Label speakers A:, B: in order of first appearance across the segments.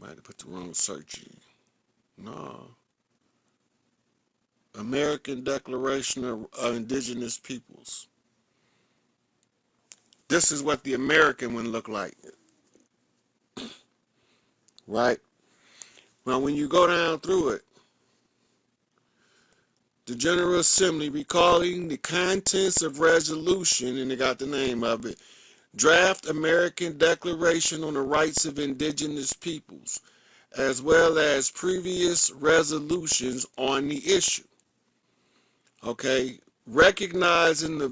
A: Might have put the wrong search in. No. American Declaration of Indigenous Peoples. This is what the American one looked like, right? Now, when you go down through it, the General Assembly recalling the contents of resolution, and they got the name of it, Draft American Declaration on the Rights of Indigenous Peoples, as well as previous resolutions on the issue. Okay, recognizing the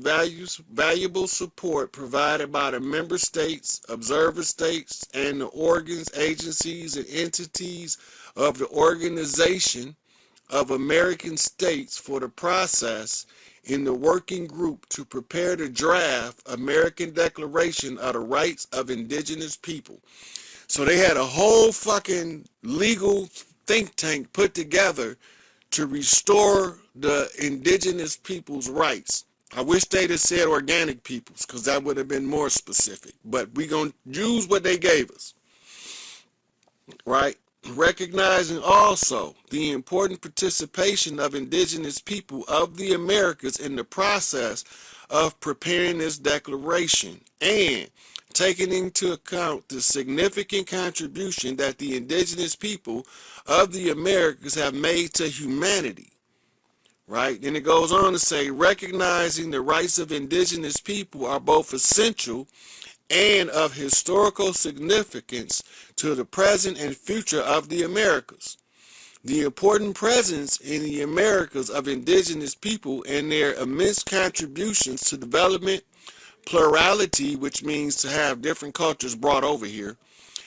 A: valuable support provided by the member states, observer states, and the organs, agencies, and entities of the Organization of American States for the process in the working group to prepare the draft American Declaration of the Rights of Indigenous People. So they had a whole fucking legal think tank put together to restore the indigenous people's rights. I wish they'd have said organic peoples, because that would have been more specific. But we're going to use what they gave us, right? Recognizing also the important participation of indigenous people of the Americas in the process of preparing this declaration, and taking into account the significant contribution that the indigenous people of the Americas have made to humanity, right? And it goes on to say, recognizing the rights of indigenous people are both essential and of historical significance to the present and future of the Americas. The important presence in the Americas of indigenous people and their immense contributions to development, plurality, which means to have different cultures brought over here,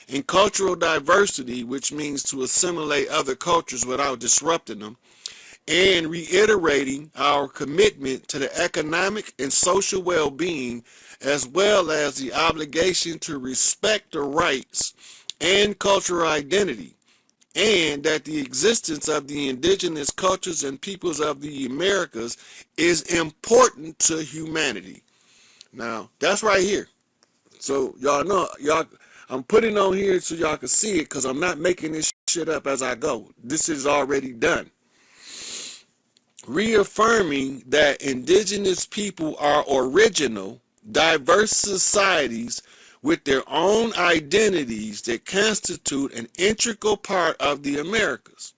A: and cultural diversity, which means to assimilate other cultures without disrupting them, and reiterating our commitment to the economic and social well-being, as well as the obligation to respect the rights and cultural identity, and that the existence of the indigenous cultures and peoples of the Americas is important to humanity. Now, that's right here. So y'all know, I'm putting on here so y'all can see it, because I'm not making this shit up as I go. This is already done. Reaffirming that indigenous people are original, diverse societies with their own identities that constitute an integral part of the Americas.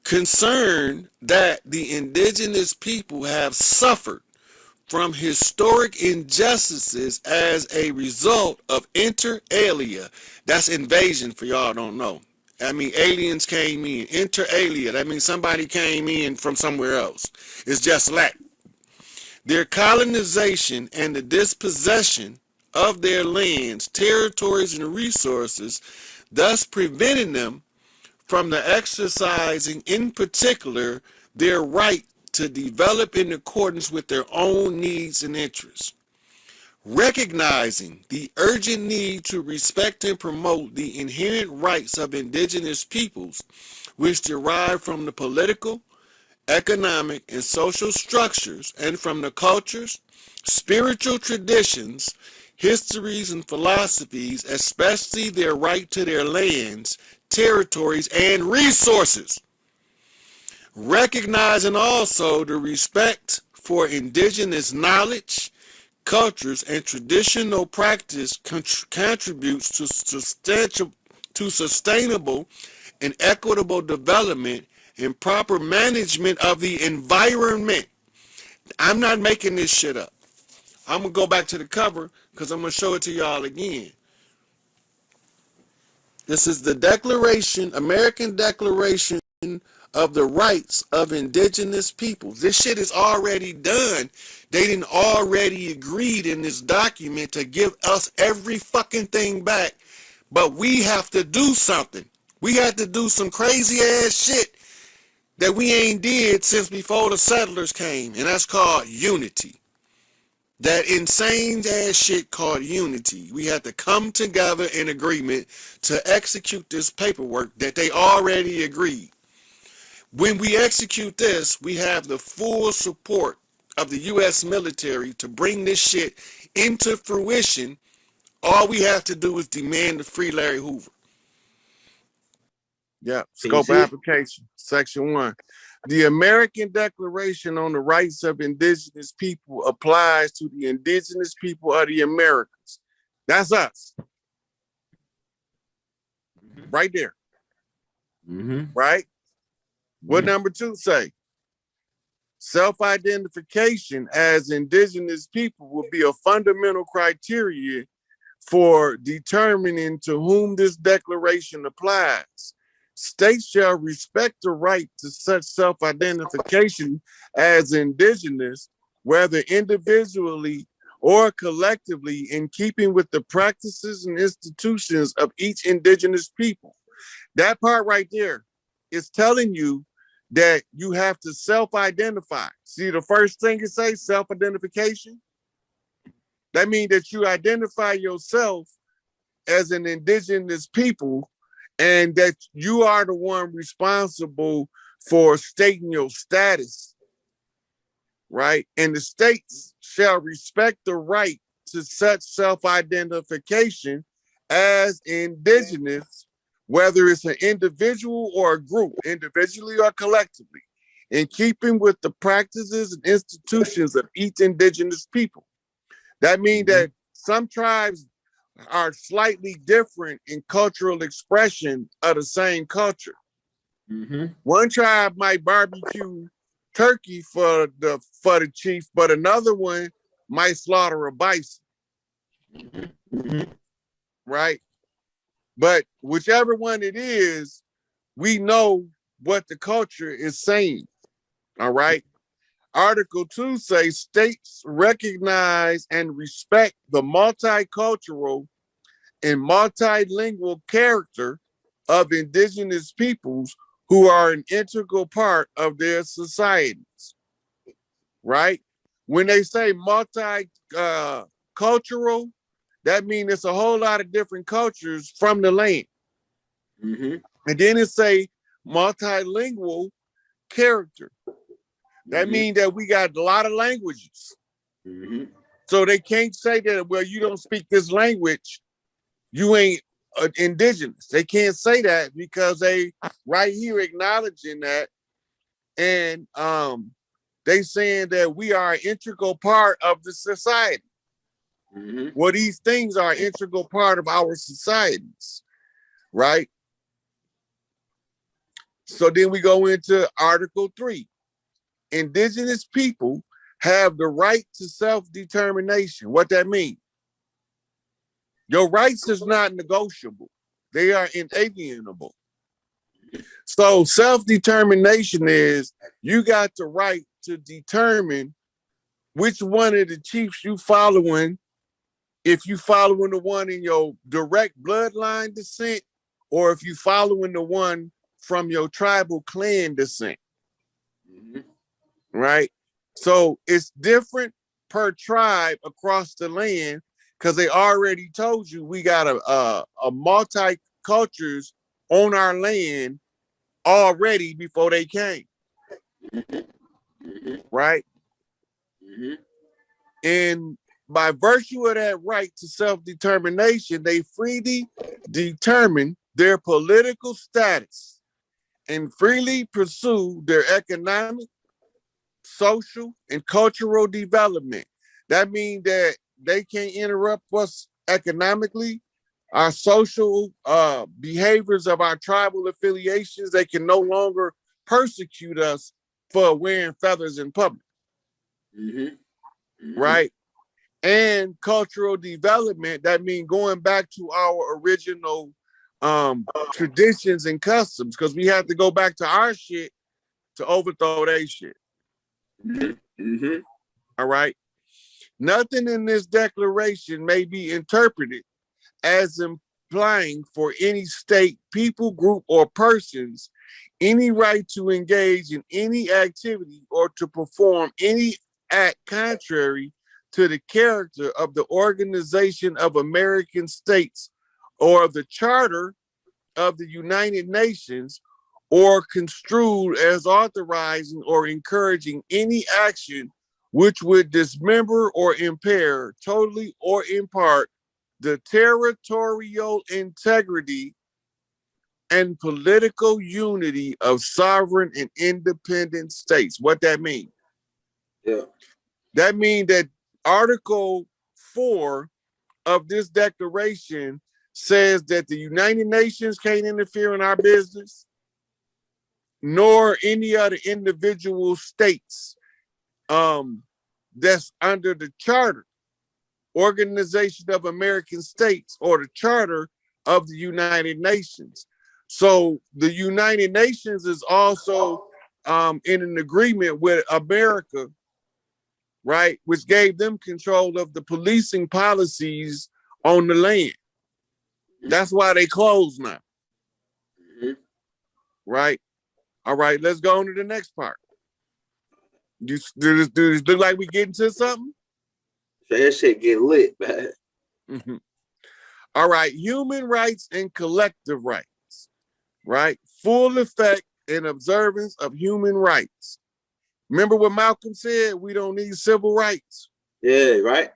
A: Concerned that the indigenous people have suffered from historic injustices as a result of inter alia. That's invasion, for y'all don't know. I mean, aliens came in. Inter alia, that means somebody came in from somewhere else. It's just like their colonization and the dispossession of their lands, territories, and resources, thus preventing them from the exercising, in particular, their right to develop in accordance with their own needs and interests. Recognizing the urgent need to respect and promote the inherent rights of indigenous peoples, which derive from the political, economic, and social structures, and from the cultures, spiritual traditions, histories, and philosophies, especially their right to their lands, territories, and resources. Recognizing also the respect for indigenous knowledge, cultures, and traditional practice contributes to sustainable and equitable development and proper management of the environment. I'm not making this shit up. I'm going to go back to the cover because I'm going to show it to y'all again. This is the Declaration, American Declaration of the Rights of Indigenous Peoples. This shit is already done. They didn't already agreed in this document to give us every fucking thing back. But we have to do something. We had to do some crazy ass shit that we ain't did since before the settlers came. And that's called unity. That insane ass shit called unity. We had to come together in agreement to execute this paperwork that they already agreed. When we execute this, we have the full support of the U.S. military to bring this shit into fruition. All we have to do is demand to free Larry Hoover. Yeah,
B: Can you
A: scope of
B: see it?
A: application, section 1. The American Declaration on the Rights of Indigenous People applies to the indigenous people of the Americas. That's us, right there,
B: Mm-hmm.
A: right? What number 2 say? Self-identification as indigenous people will be a fundamental criteria for determining to whom this declaration applies. States shall respect the right to such self-identification as indigenous, whether individually or collectively, in keeping with the practices and institutions of each indigenous people. That part right there is telling you that you have to self-identify. See, the first thing it says, self-identification. That means that you identify yourself as an indigenous people and that you are the one responsible for stating your status, right? And the states shall respect the right to such self-identification as indigenous, whether it's an individual or a group, individually or collectively, in keeping with the practices and institutions of each indigenous people. That means that some tribes are slightly different in cultural expression of the same culture.
B: Mm-hmm.
A: One tribe might barbecue turkey for the chief, but another one might slaughter a bison,
B: Mm-hmm.
A: right? But whichever one it is, we know what the culture is saying. All right. Article 2 says states recognize and respect the multicultural and multilingual character of indigenous peoples who are an integral part of their societies, right? When they say multicultural, that means it's a whole lot of different cultures from the land.
B: Mm-hmm.
A: And then it say multilingual character. That
B: Mm-hmm.
A: means that we got a lot of languages.
B: Mm-hmm.
A: So they can't say that, well, you don't speak this language, you ain't indigenous. They can't say that because they right here acknowledging that, and they saying that we are an integral part of the society.
B: Mm-hmm.
A: Well, these things are an integral part of our societies, right? So then we go into Article 3. Indigenous people have the right to self-determination. What that means? Your rights is not negotiable. They are inalienable. So self-determination is you got the right to determine which one of the chiefs you following, if you following the one in your direct bloodline descent, or if you following the one from your tribal clan descent,
B: Mm-hmm.
A: right? So it's different per tribe across the land because they already told you we got a multi cultures on our land already before they came,
B: Mm-hmm.
A: right?
B: Mm-hmm.
A: And by virtue of that right to self-determination, they freely determine their political status and freely pursue their economic, social, and cultural development. That means that they can't interrupt us economically, our social behaviors of our tribal affiliations. They can no longer persecute us for wearing feathers in public,
B: Mm-hmm. Mm-hmm.
A: right? And cultural development, that means going back to our original traditions and customs, because we have to go back to our shit to overthrow their shit.
B: Mm-hmm.
A: All right. Nothing in this declaration may be interpreted as implying for any state, people, group, or persons any right to engage in any activity or to perform any act contrary to the character of the Organization of American States or of the Charter of the United Nations, or construed as authorizing or encouraging any action which would dismember or impair, totally or in part, the territorial integrity and political unity of sovereign and independent states. What that mean?
B: Yeah.
A: That means that Article 4 of this declaration says that the United Nations can't interfere in our business, nor any other individual states that's under the Charter, Organization of American States, or the Charter of the United Nations. So the United Nations is also in an agreement with America, right, which gave them control of the policing policies on the land. That's why they closed now, right? All right, let's go on to the next part. Does this look like we getting to something?
B: So that shit get lit, man.
A: Mm-hmm. All right, human rights and collective rights, right? Full effect and observance of human rights. Remember what Malcolm said? We don't need civil rights.
B: Yeah, right.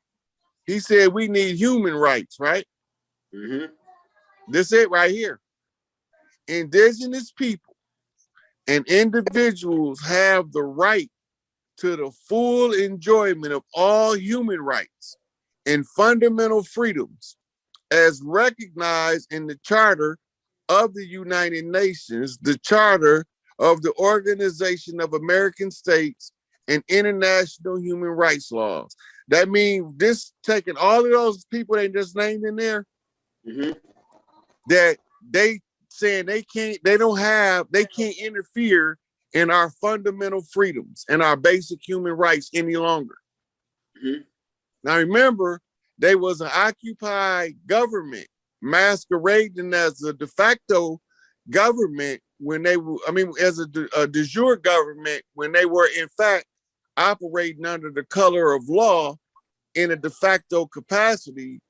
A: He said we need human rights, right? This it right here. Indigenous people and individuals have the right to the full enjoyment of all human rights and fundamental freedoms as recognized in the Charter of the United Nations, the Charter of the Organization of American States, and international human rights laws. That means this taking all of those people they just named in there, that they saying they can't interfere in our fundamental freedoms and our basic human rights any longer. Now remember, they was an occupied government masquerading as a de facto government when they were, as a de jure government when they were in fact operating under the color of law in a de facto capacity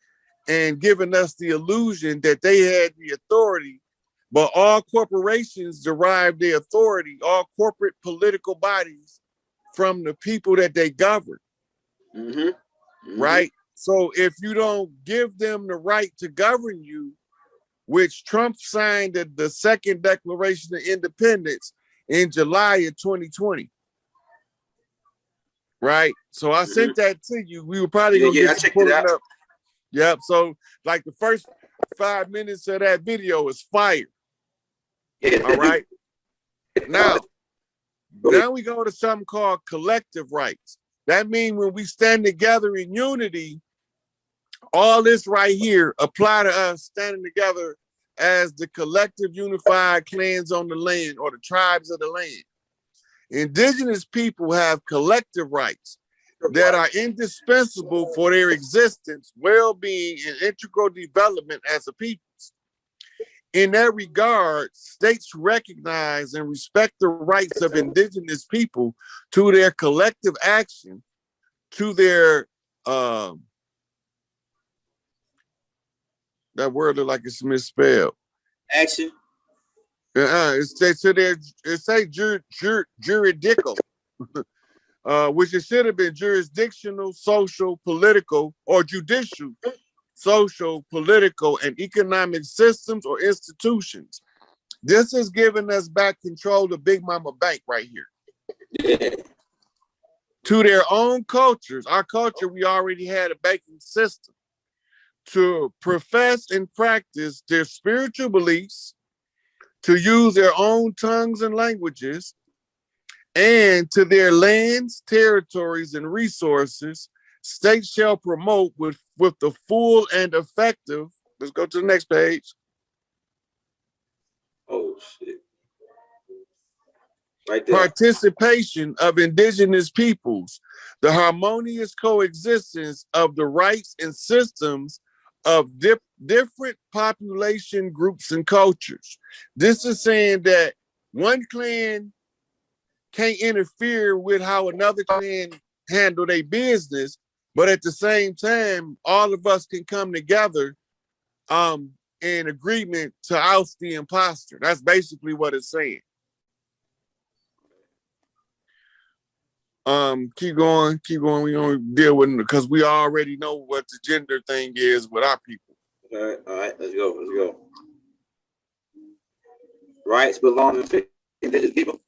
A: and giving us the illusion that they had the authority. But all corporations derive their authority, all corporate political bodies, from the people that they govern, right? So if you don't give them the right to govern you, which Trump signed the second Declaration of Independence in July of 2020, right? So I sent that to you. We were probably gonna get you pulling up. Yep. So like the first 5 minutes of that video is fire. All right. Now we go to something called collective rights. That means when we stand together in unity, all this right here apply to us standing together as the collective unified clans on the land or the tribes of the land. Indigenous people have collective rights that are indispensable for their existence, well-being, and integral development as a people. In that regard, states recognize and respect the rights of indigenous people to their collective action, to their, that word look like it's misspelled.
B: Action.
A: It say juridical, which it should have been jurisdictional, social, political, or judicial, social, political, and economic systems or institutions. This is giving us back control of Big Mama Bank right here. To their own cultures. Our culture, we already had a banking system. To profess and practice their spiritual beliefs, to use their own tongues and languages, and to their lands, territories, and resources, states shall promote with the full and effective, let's go to the next page.
B: Oh, shit. Right there.
A: Participation of indigenous peoples, the harmonious coexistence of the rights and systems of different population groups and cultures. This is saying that one clan can't interfere with how another clan handle their business, but at the same time, all of us can come together in agreement to oust the imposter. That's basically what it's saying. Keep going. We don't deal with it because we already know what the gender thing is with our people.
B: All right, let's go. rights belonging to indigenous people.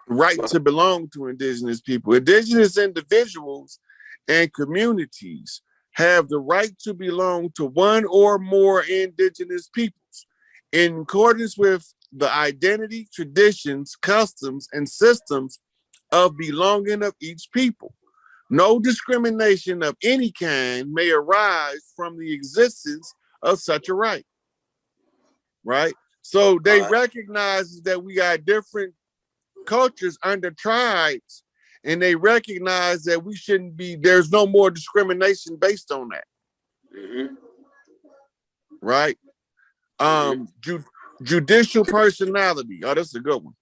A: Right to belong to indigenous people. Indigenous individuals and communities have the right to belong to one or more indigenous peoples in accordance with the identity, traditions, customs, and systems of belonging of each people. No discrimination of any kind may arise from the existence of such a right. Right? So they recognize that we got different cultures under tribes, and they recognize that we shouldn't be, there's no more discrimination based on that.
B: Mm-hmm.
A: Right? Judicial personality. Oh, that's a good one.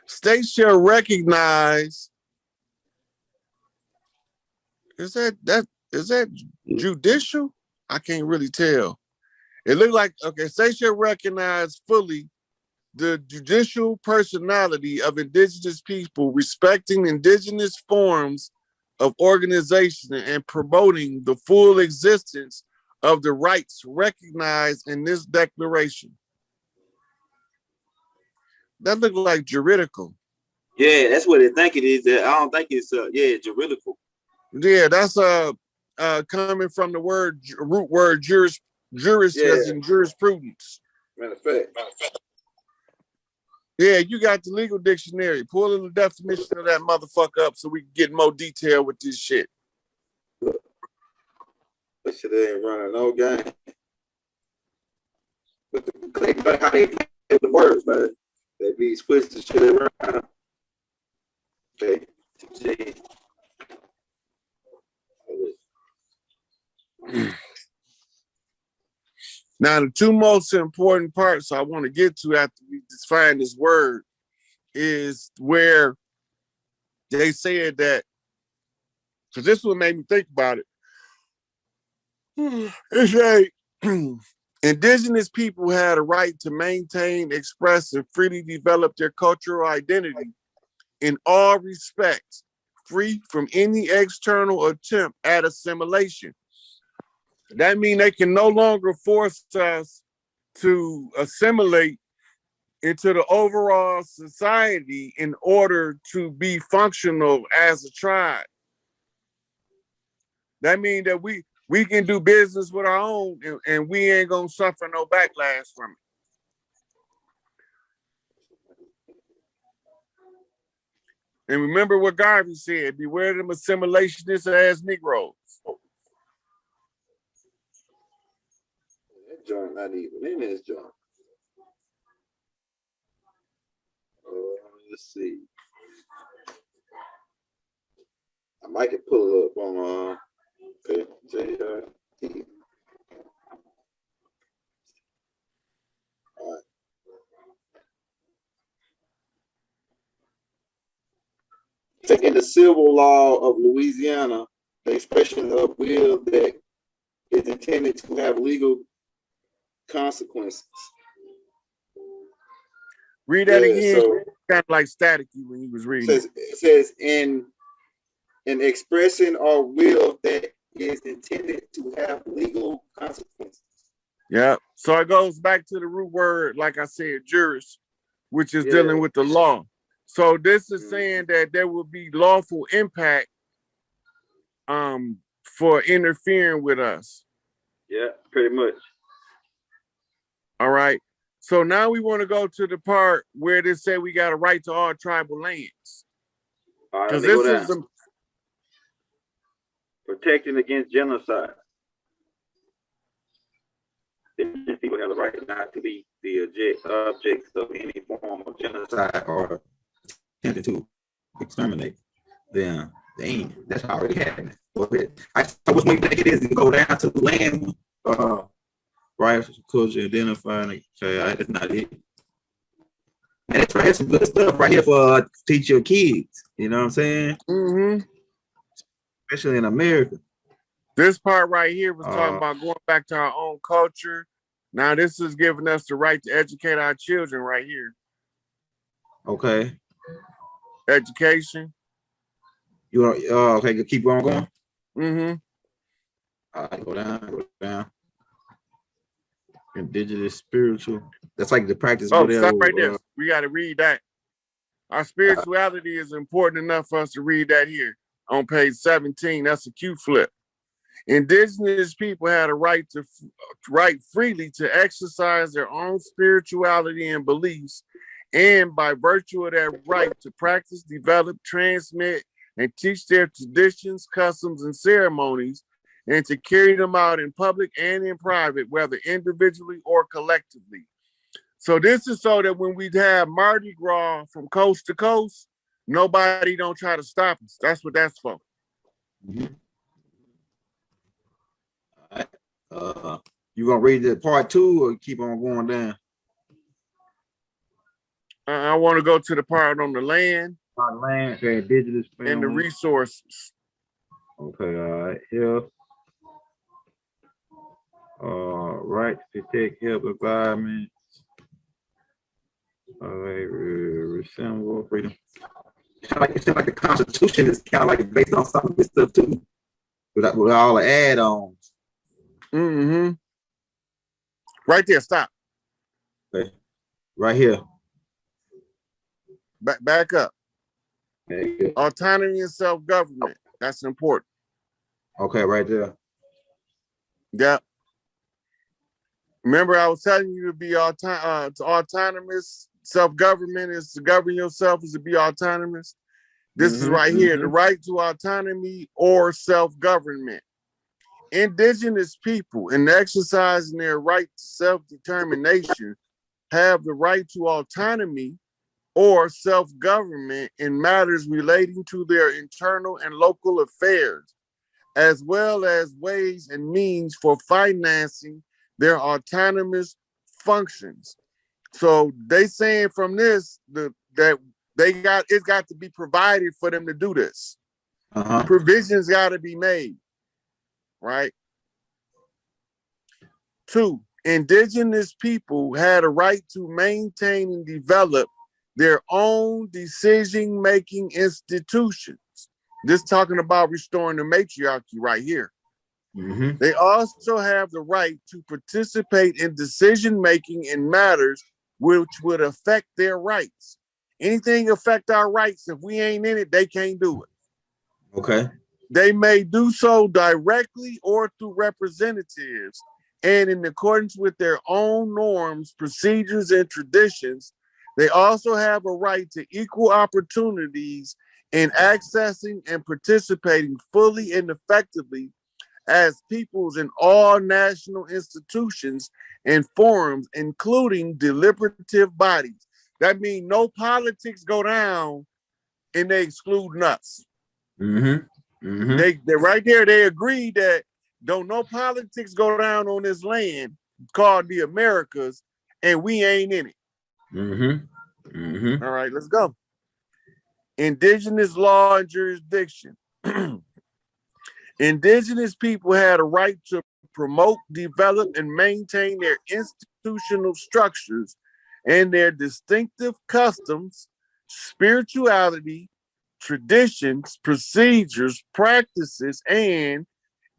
A: States shall recognize. Is that judicial? I can't really tell. It looked like, okay, states shall recognize fully the judicial personality of indigenous people, respecting indigenous forms of organization and promoting the full existence of the rights recognized in this declaration. That looked like juridical.
B: Yeah, that's what I think it is. I don't think it's juridical.
A: Yeah, that's coming from the root word juris as in jurisprudence.
B: Matter of fact.
A: Yeah, you got the legal dictionary. Pull in the definition of that motherfucker up so we can get more detail with this shit.
B: That shit ain't running no game. But how they play the words, man. They be switching shit around. Okay.
A: Now, the two most important parts I want to get to after we define this word is where they said that, because this one made me think about it. It's like indigenous people had a right to maintain, express, and freely develop their cultural identity in all respects, free from any external attempt at assimilation. That means they can no longer force us to assimilate into the overall society in order to be functional as a tribe. That means that we can do business with our own, and we ain't gonna suffer no backlash from it. And remember what Garvey said: beware them assimilationist ass Negroes.
B: That joint not even in this joint. Let's see. I might can pull it up on JRT. All right. In the civil law of Louisiana, the expression of will that is intended to have legal consequences.
A: Read that again. So, kind of like staticky when he was reading.
B: It says in expressing or will that is intended to have legal consequences.
A: Yeah. So it goes back to the root word, like I said, juris, which is dealing with the law. So this is saying that there will be lawful impact for interfering with us.
B: Yeah, pretty much.
A: All right. So now we want to go to the part where they say we got a right to all tribal lands.
B: Because this is protecting against genocide. People have the right not to be the objects of any form of genocide or attempted to exterminate them. That's already happening. I was waiting to it is to go down to the land. Right, culture, identifying. Okay, that's not it. And it's right, some good stuff right here for teach your kids. You know what I'm saying?
A: Mm-hmm.
B: Especially in America.
A: This part right here was talking about going back to our own culture. Now this is giving us the right to educate our children right here.
B: Okay.
A: Education.
B: You want? Okay, keep on going.
A: Mm-hmm.
B: All right, go down. Indigenous spiritual. That's like the practice
A: Oh,
B: whatever.
A: stop right there. We got to read that. Our spirituality is important enough for us to read that here on page 17. That's a cute flip. Indigenous people had a right to right freely to exercise their own spirituality and beliefs, and by virtue of that right to practice, develop, transmit, and teach their traditions, customs, and ceremonies, and to carry them out in public and in private, whether individually or collectively. So this is so that when we have Mardi Gras from coast to coast, nobody don't try to stop us. That's what that's for.
B: Mm-hmm. All right. You gonna read the part 2 or keep on going down?
A: I want to go to the part on the land.
B: Land, okay, indigenous family.
A: And the resources.
B: Okay, all right, here. Right to protect, help, environment. All right, resemble freedom. It's like the Constitution is kind of like based on some of this stuff too, with all the add-ons.
A: Mm-hmm. Right there, stop.
B: Okay, right here.
A: Back up. Autonomy and self-government. That's important.
B: Okay, right there.
A: Yeah. Remember, I was telling you to be autonomous. Self-government is to govern yourself, is to be autonomous. This is right here, the right to autonomy or self-government. Indigenous people, in exercising their right to self-determination, have the right to autonomy or self-government in matters relating to their internal and local affairs, as well as ways and means for financing their autonomous functions. So they saying from this that it's got to be provided for them to do this. Provisions got to be made, right? 2, indigenous people had a right to maintain and develop their own decision-making institutions. This talking about restoring the matriarchy right here. They also have the right to participate in decision-making in matters which would affect their rights. Anything affect our rights, if we ain't in it, they can't do it.
B: Okay.
A: They may do so directly or through representatives, and in accordance with their own norms, procedures, and traditions. They also have a right to equal opportunities in accessing and participating fully and effectively as peoples in all national institutions and forums, including deliberative bodies. That means no politics go down and they exclude us. They right there, they agree that don't no politics go down on this land called the Americas, and we ain't in it. All right, let's go. Indigenous law and jurisdiction. Indigenous people had a right to promote, develop, and maintain their institutional structures and their distinctive customs, spirituality, traditions, procedures, practices, and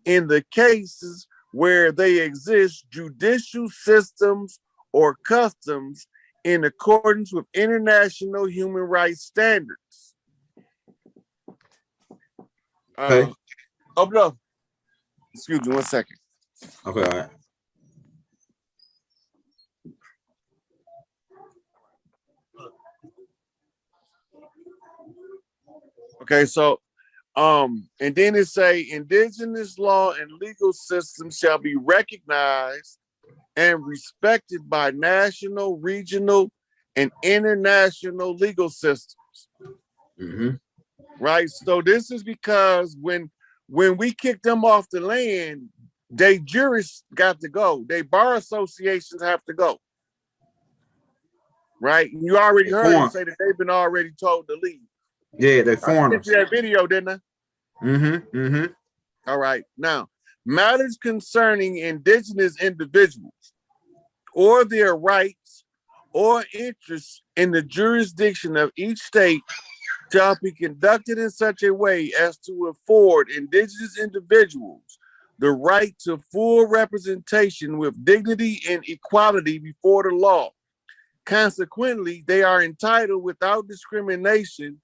A: in the cases where they exist, judicial systems or customs in accordance with international human rights standards.
B: Okay.
A: Open up. Excuse me 1 second.
B: Okay, all right.
A: Okay, so and then it say indigenous law and legal systems shall be recognized and respected by national, regional, and international legal systems. Right. So this is because when we kick them off the land, they jurists got to go. They bar associations have to go. Right. You already heard them say that they've been already told to leave.
B: Yeah, they formed.
A: I sent you that video, didn't I? All right. Now, matters concerning indigenous individuals or their rights or interests in the jurisdiction of each state shall be conducted in such a way as to afford indigenous individuals the right to full representation with dignity and equality before the law. Consequently, they are entitled without discrimination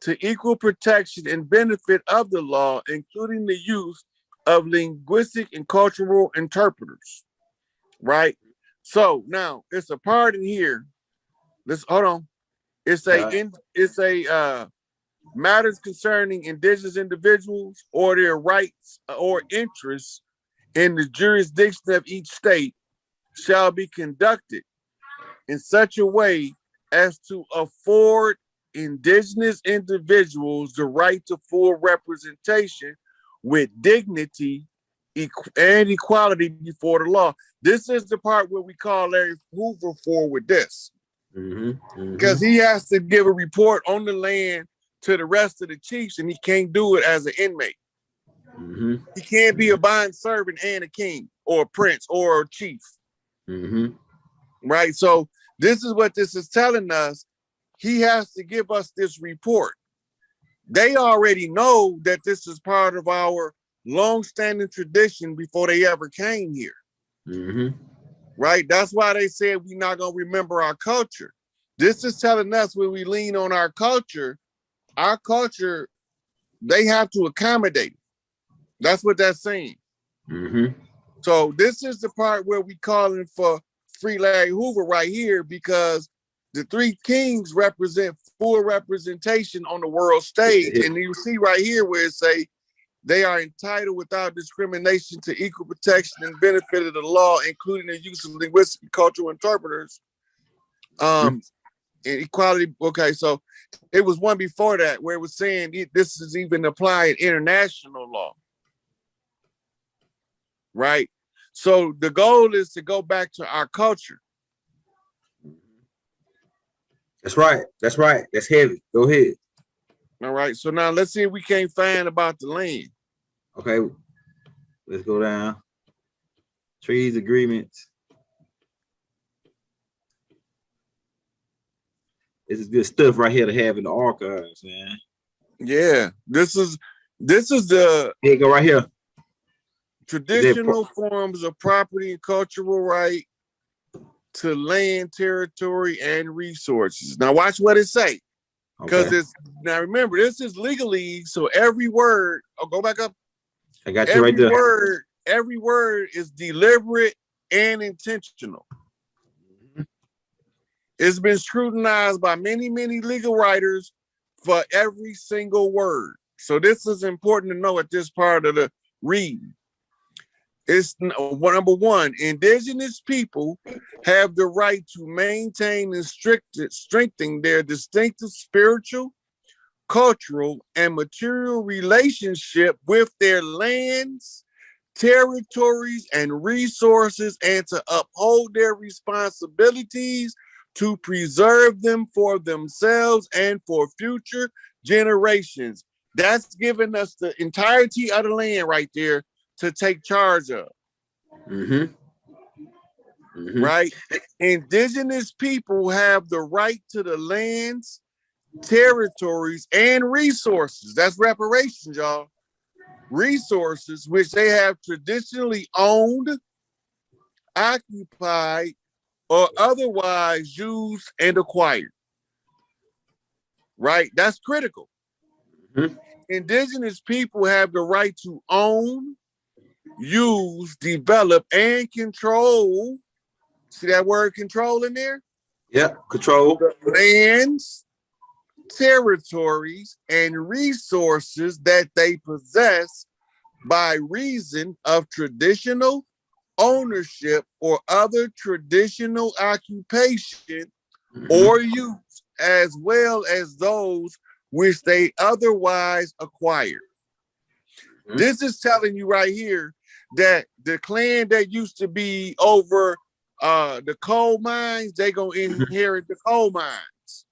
A: to equal protection and benefit of the law, including the use of linguistic and cultural interpreters. Right? So now it's a part in here. Let's hold on. It's a matters concerning indigenous individuals or their rights or interests in the jurisdiction of each state shall be conducted in such a way as to afford indigenous individuals the right to full representation with dignity and equality before the law. This is the part where we call Larry Hoover for with this. Because he has to give a report on the land to the rest of the chiefs, and he can't do it as an inmate. He can't be a bond servant and a king or a prince or a chief. Right? So this is what this is telling us. He has to give us this report. They already know that this is part of our long-standing tradition before they ever came here. Right? That's why they said we're not going to remember our culture. This is telling us when we lean on our culture, they have to accommodate it. That's what that's saying. So this is the part where we calling for free Larry Hoover right here, because the three kings represent full representation on the world stage. And you see right here where it say they are entitled without discrimination to equal protection and benefit of the law, including the use of linguistic and cultural interpreters. And equality. Okay, so it was one before that where it was saying this is even applied international law. Right? So the goal is to go back to our culture.
B: That's right. That's right. That's heavy. Go ahead.
A: All right. So now let's see if we can't find about the land.
B: Okay. Let's go down. Treaties, agreements. This is good stuff right here to have in the archives, man.
A: Yeah. This is the
B: here you go right here.
A: Traditional forms of property and cultural right to land, territory, and resources. Now watch what it say. Because it's now remember, this is legalese, so every word, go back up.
B: I got you right there.
A: Every word is deliberate and intentional. It's been scrutinized by many, many legal writers for every single word. So this is important to know at this part of the read. It's number one, indigenous people have the right to maintain and strengthen their distinctive spiritual, cultural, and material relationship with their lands, territories, and resources, and to uphold their responsibilities to preserve them for themselves and for future generations. That's giving us the entirety of the land right there to take charge of. Right? Indigenous people have the right to the lands, territories, and resources. That's reparations, y'all. Resources which they have traditionally owned, occupied, or otherwise used and acquired. Right? That's critical. Indigenous people have the right to own, use, develop, and control. See that word control in there?
B: Yep, control.
A: Lands, territories, and resources that they possess by reason of traditional ownership or other traditional occupation or use, as well as those which they otherwise acquired. This is telling you right here that the clan that used to be over the coal mines, they gonna inherit the coal mines.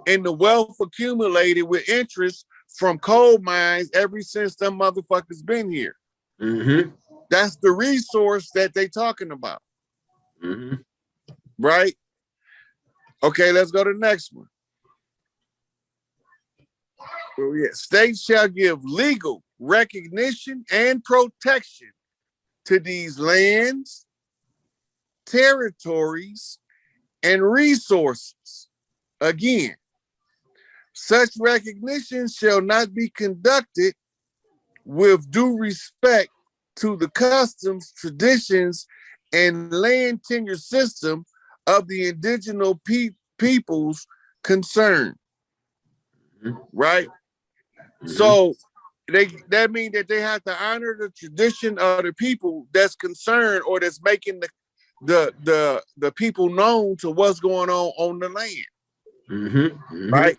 A: And the wealth accumulated with interest from coal mines ever since them motherfuckers been here. That's the resource that they talking about. Right? Okay, let's go to the next one. States shall give legal recognition, and protection to these lands, territories, and resources. Again, such recognition shall not be conducted with due respect to the customs, traditions, and land tenure system of the indigenous peoples concerned. Right? So that means that they have to honor the tradition of the people that's concerned or that's making the people known to what's going on the land. Right?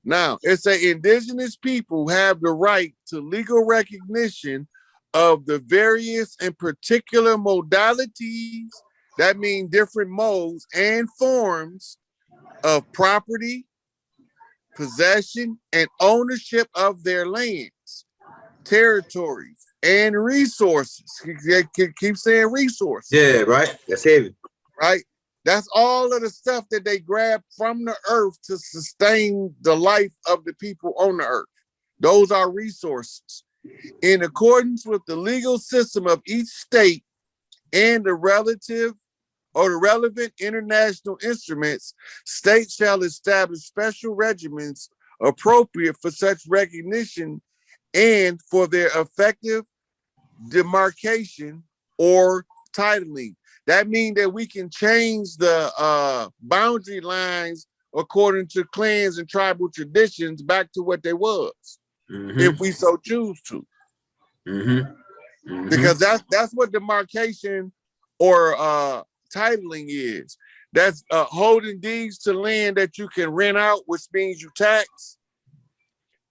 A: Now, it's a indigenous people have the right to legal recognition of the various and particular modalities, that means different modes and forms of property, possession, and ownership of their lands, territories, and resources. Keep saying resources.
B: Yeah, right. That's heavy.
A: Right? That's all of the stuff that they grab from the earth to sustain the life of the people on the earth. Those are resources. In accordance with the legal system of each state and the relative or the relevant international instruments, states shall establish special regiments appropriate for such recognition and for their effective demarcation or titling. That means that we can change the boundary lines according to clans and tribal traditions back to what they was, if we so choose to. Because that's what demarcation or titling is. That's holding deeds to land that you can rent out, which means you tax,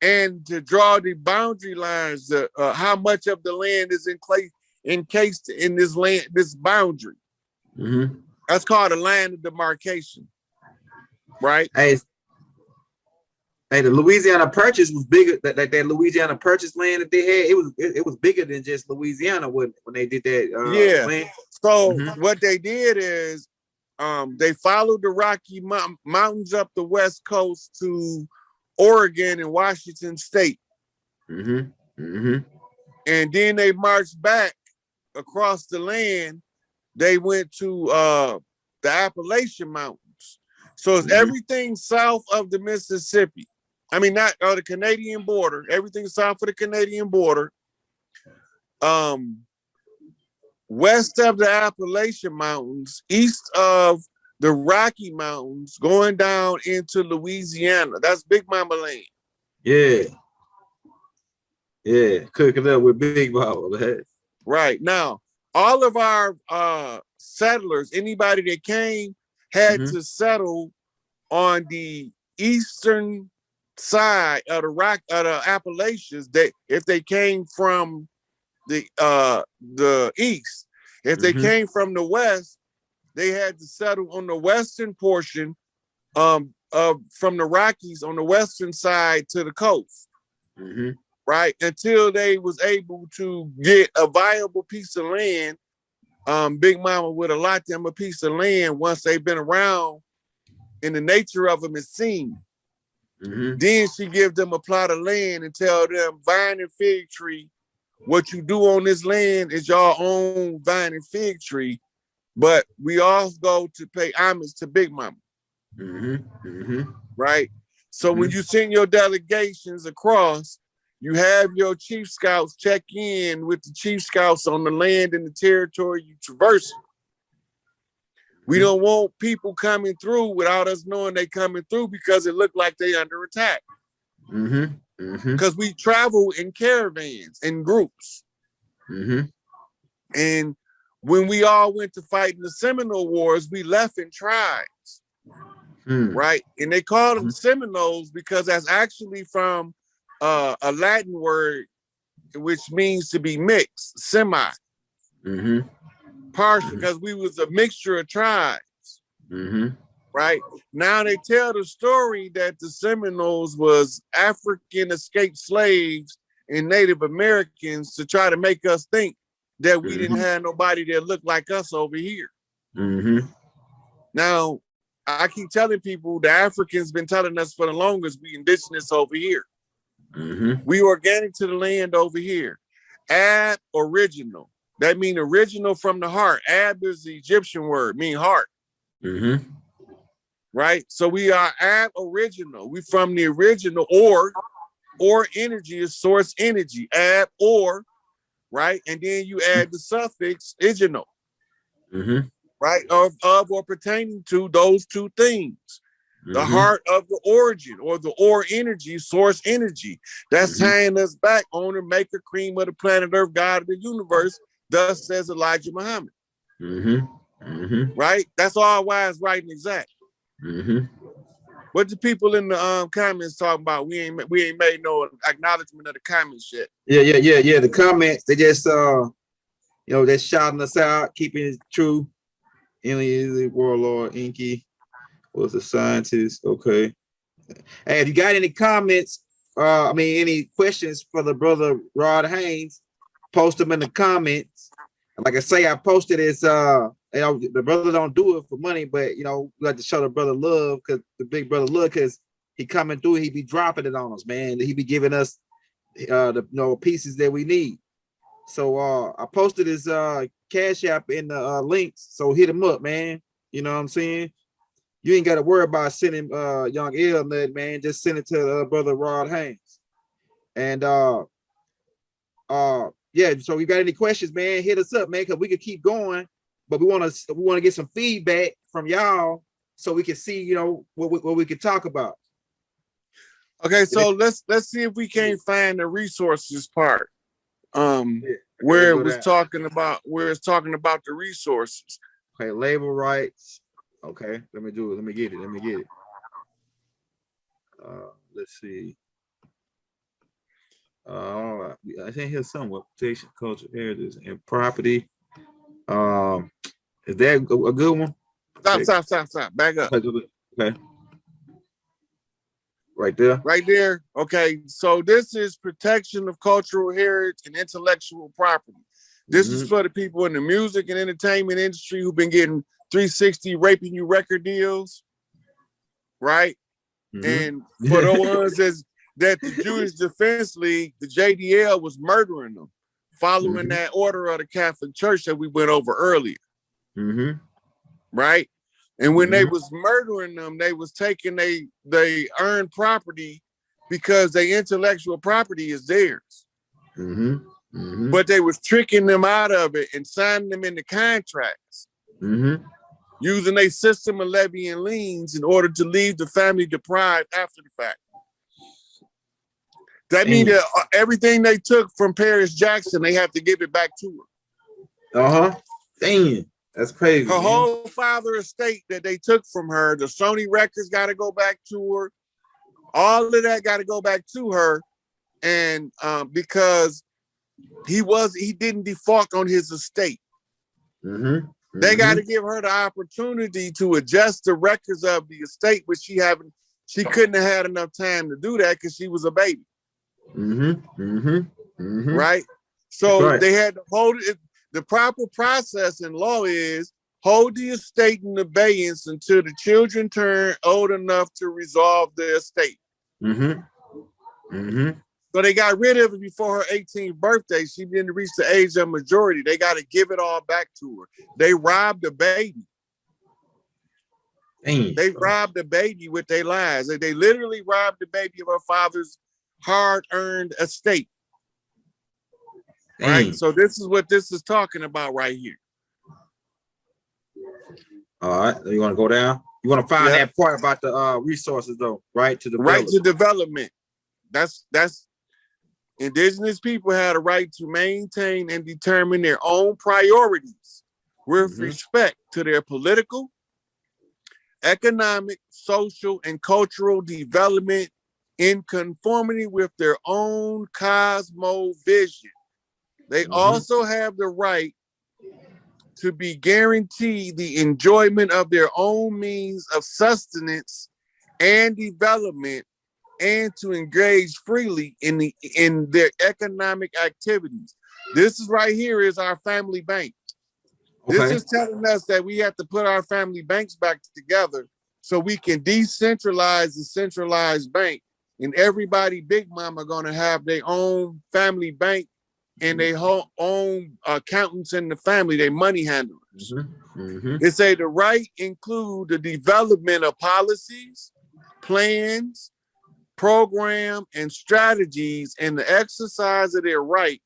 A: and to draw the boundary lines, how much of the land is encased in this land, this boundary. That's called a line of demarcation, right?
B: Hey, the Louisiana Purchase was bigger. That Louisiana Purchase land that they had, it was bigger than just Louisiana when they did that. Land.
A: So what they did is they followed the Rocky Mountains up the West Coast to Oregon and Washington State. And then they marched back across the land. They went to the Appalachian Mountains. So it's everything south of the Mississippi. I mean, not the Canadian border, everything south of the Canadian border. West of the Appalachian Mountains, east of the Rocky Mountains, going down into Louisiana. That's Big Mama land.
B: Yeah. Yeah, cooking up with Big Mama.
A: Right. Now, all of our settlers, anybody that came, had to settle on the eastern side of the Appalachians. If they came from the east, if they came from the west, they had to settle on the western portion from the Rockies on the western side to the coast. Right, until they was able to get a viable piece of land. Big Mama would allot them a piece of land once they've been around and the nature of them is seen. Then she give them a plot of land and tell them, vine and fig tree, what you do on this land is your own vine and fig tree, but we all go to pay homage to Big Mama. Right? So when you send your delegations across, you have your chief scouts check in with the chief scouts on the land and the territory you traverse. We don't want people coming through without us knowing they coming through because it looked like they under attack. Because we travel in caravans, in groups. And when we all went to fight in the Seminole Wars, we left in tribes. Right? And they called them Seminoles because that's actually from a Latin word which means to be mixed, semi. Partial, because we was a mixture of tribes. Right? Now they tell the story that the Seminoles was African escaped slaves and Native Americans to try to make us think that we didn't have nobody that looked like us over here. Now, I keep telling people the Africans been telling us for the longest we indigenous over here. We organic to the land over here. Ab-original. That means original from the heart. Ab is the Egyptian word, mean heart. Right? So we are ab-original. We from the original, or energy is source energy. Ab, or, right? And then you add the suffix original. Right? Of or pertaining to those two things. The heart of the origin, or the or energy, source energy. That's tying us back on the maker, cream of the planet Earth, God of the universe. Thus says Elijah Muhammad. Right? That's all wise, right, and exact. What the people in the comments talking about? We ain't made no acknowledgement of the comments yet.
B: Yeah. The comments, they just they're shouting us out, keeping it true. Alien warlord, Inky was a scientist. Okay. Hey, if you got any comments, any questions for the brother Rod Hayes, post them in the comments. Like I say, I posted this. The brother don't do it for money, but we like to show the brother love, because the big brother love, because he coming through, he be dropping it on us, man. He be giving us the pieces that we need. So I posted his Cash App in the links. So hit him up, man. You know what I'm saying? You ain't got to worry about sending young L Nut, man. Just send it to brother Rod Hayes. And yeah, so if you got any questions, man, hit us up, man, because we can keep going. But we want to get some feedback from y'all so we can see, what we can talk about.
A: Okay, so let's see if we can't find the resources part. Where it was talking about the resources.
B: Okay, label rights. Okay, let me do it. Let me get it. Let's see. All right. I think here's somewhat protection, culture, heritage, and property. Is that a good one?
A: Stop. Back up.
B: Okay. Right there.
A: Right there. Okay. So this is protection of cultural heritage and intellectual property. This is for the people in the music and entertainment industry who've been getting 360 raping you record deals. Right? And for the ones that the Jewish Defense League, the JDL, was murdering them, following that order of the Catholic Church that we went over earlier. Right? And when they was murdering them, they was taking they earned property because their intellectual property is theirs. But they was tricking them out of it and signing them into contracts, using a system of levying liens in order to leave the family deprived after the fact. That means that everything they took from Paris Jackson, they have to give it back to her.
B: Dang. That's crazy.
A: Her whole father estate that they took from her, the Sony records got to go back to her. All of that got to go back to her. And because he didn't default on his estate. They got to give her the opportunity to adjust the records of the estate, which she couldn't have had enough time to do that because she was a baby. Right? So they had to hold it. The proper process in law is hold the estate in abeyance until the children turn old enough to resolve the estate. So they got rid of it before her 18th birthday. She didn't reach the age of majority. They got to give it all back to her. They robbed the baby. They robbed the baby with their lies. They literally robbed the baby of her father's hard-earned estate. Right? So this is what this is talking about right here.
B: All right. You want to go down? You want to find that part about the resources, though, right?
A: Right to development. That's Indigenous people had a right to maintain and determine their own priorities with respect to their political, economic, social, and cultural development in conformity with their own cosmovision. They also have the right to be guaranteed the enjoyment of their own means of sustenance and development, and to engage freely in their economic activities. This is right here is our family bank. This is telling us that we have to put our family banks back together so we can decentralize the centralized bank and everybody big mama gonna have their own family bank and their own accountants in the family, their money handlers. It say the right include the development of policies, plans, program, and strategies, and the exercise of their right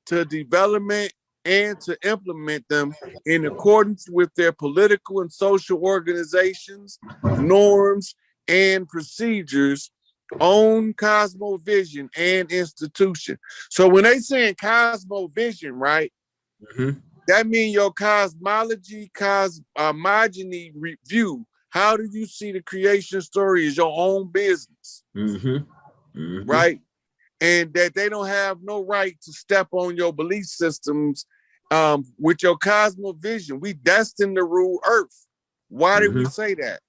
A: to development and to implement them in accordance with their political and social organizations, norms, and procedures, own cosmovision and institution. So when they saying cosmovision, right, that means your cosmology, cosmogony review. How do you see the creation story is your own business, right? And that they don't have no right to step on your belief systems with your cosmovision. We destined to rule Earth. Why did we say that?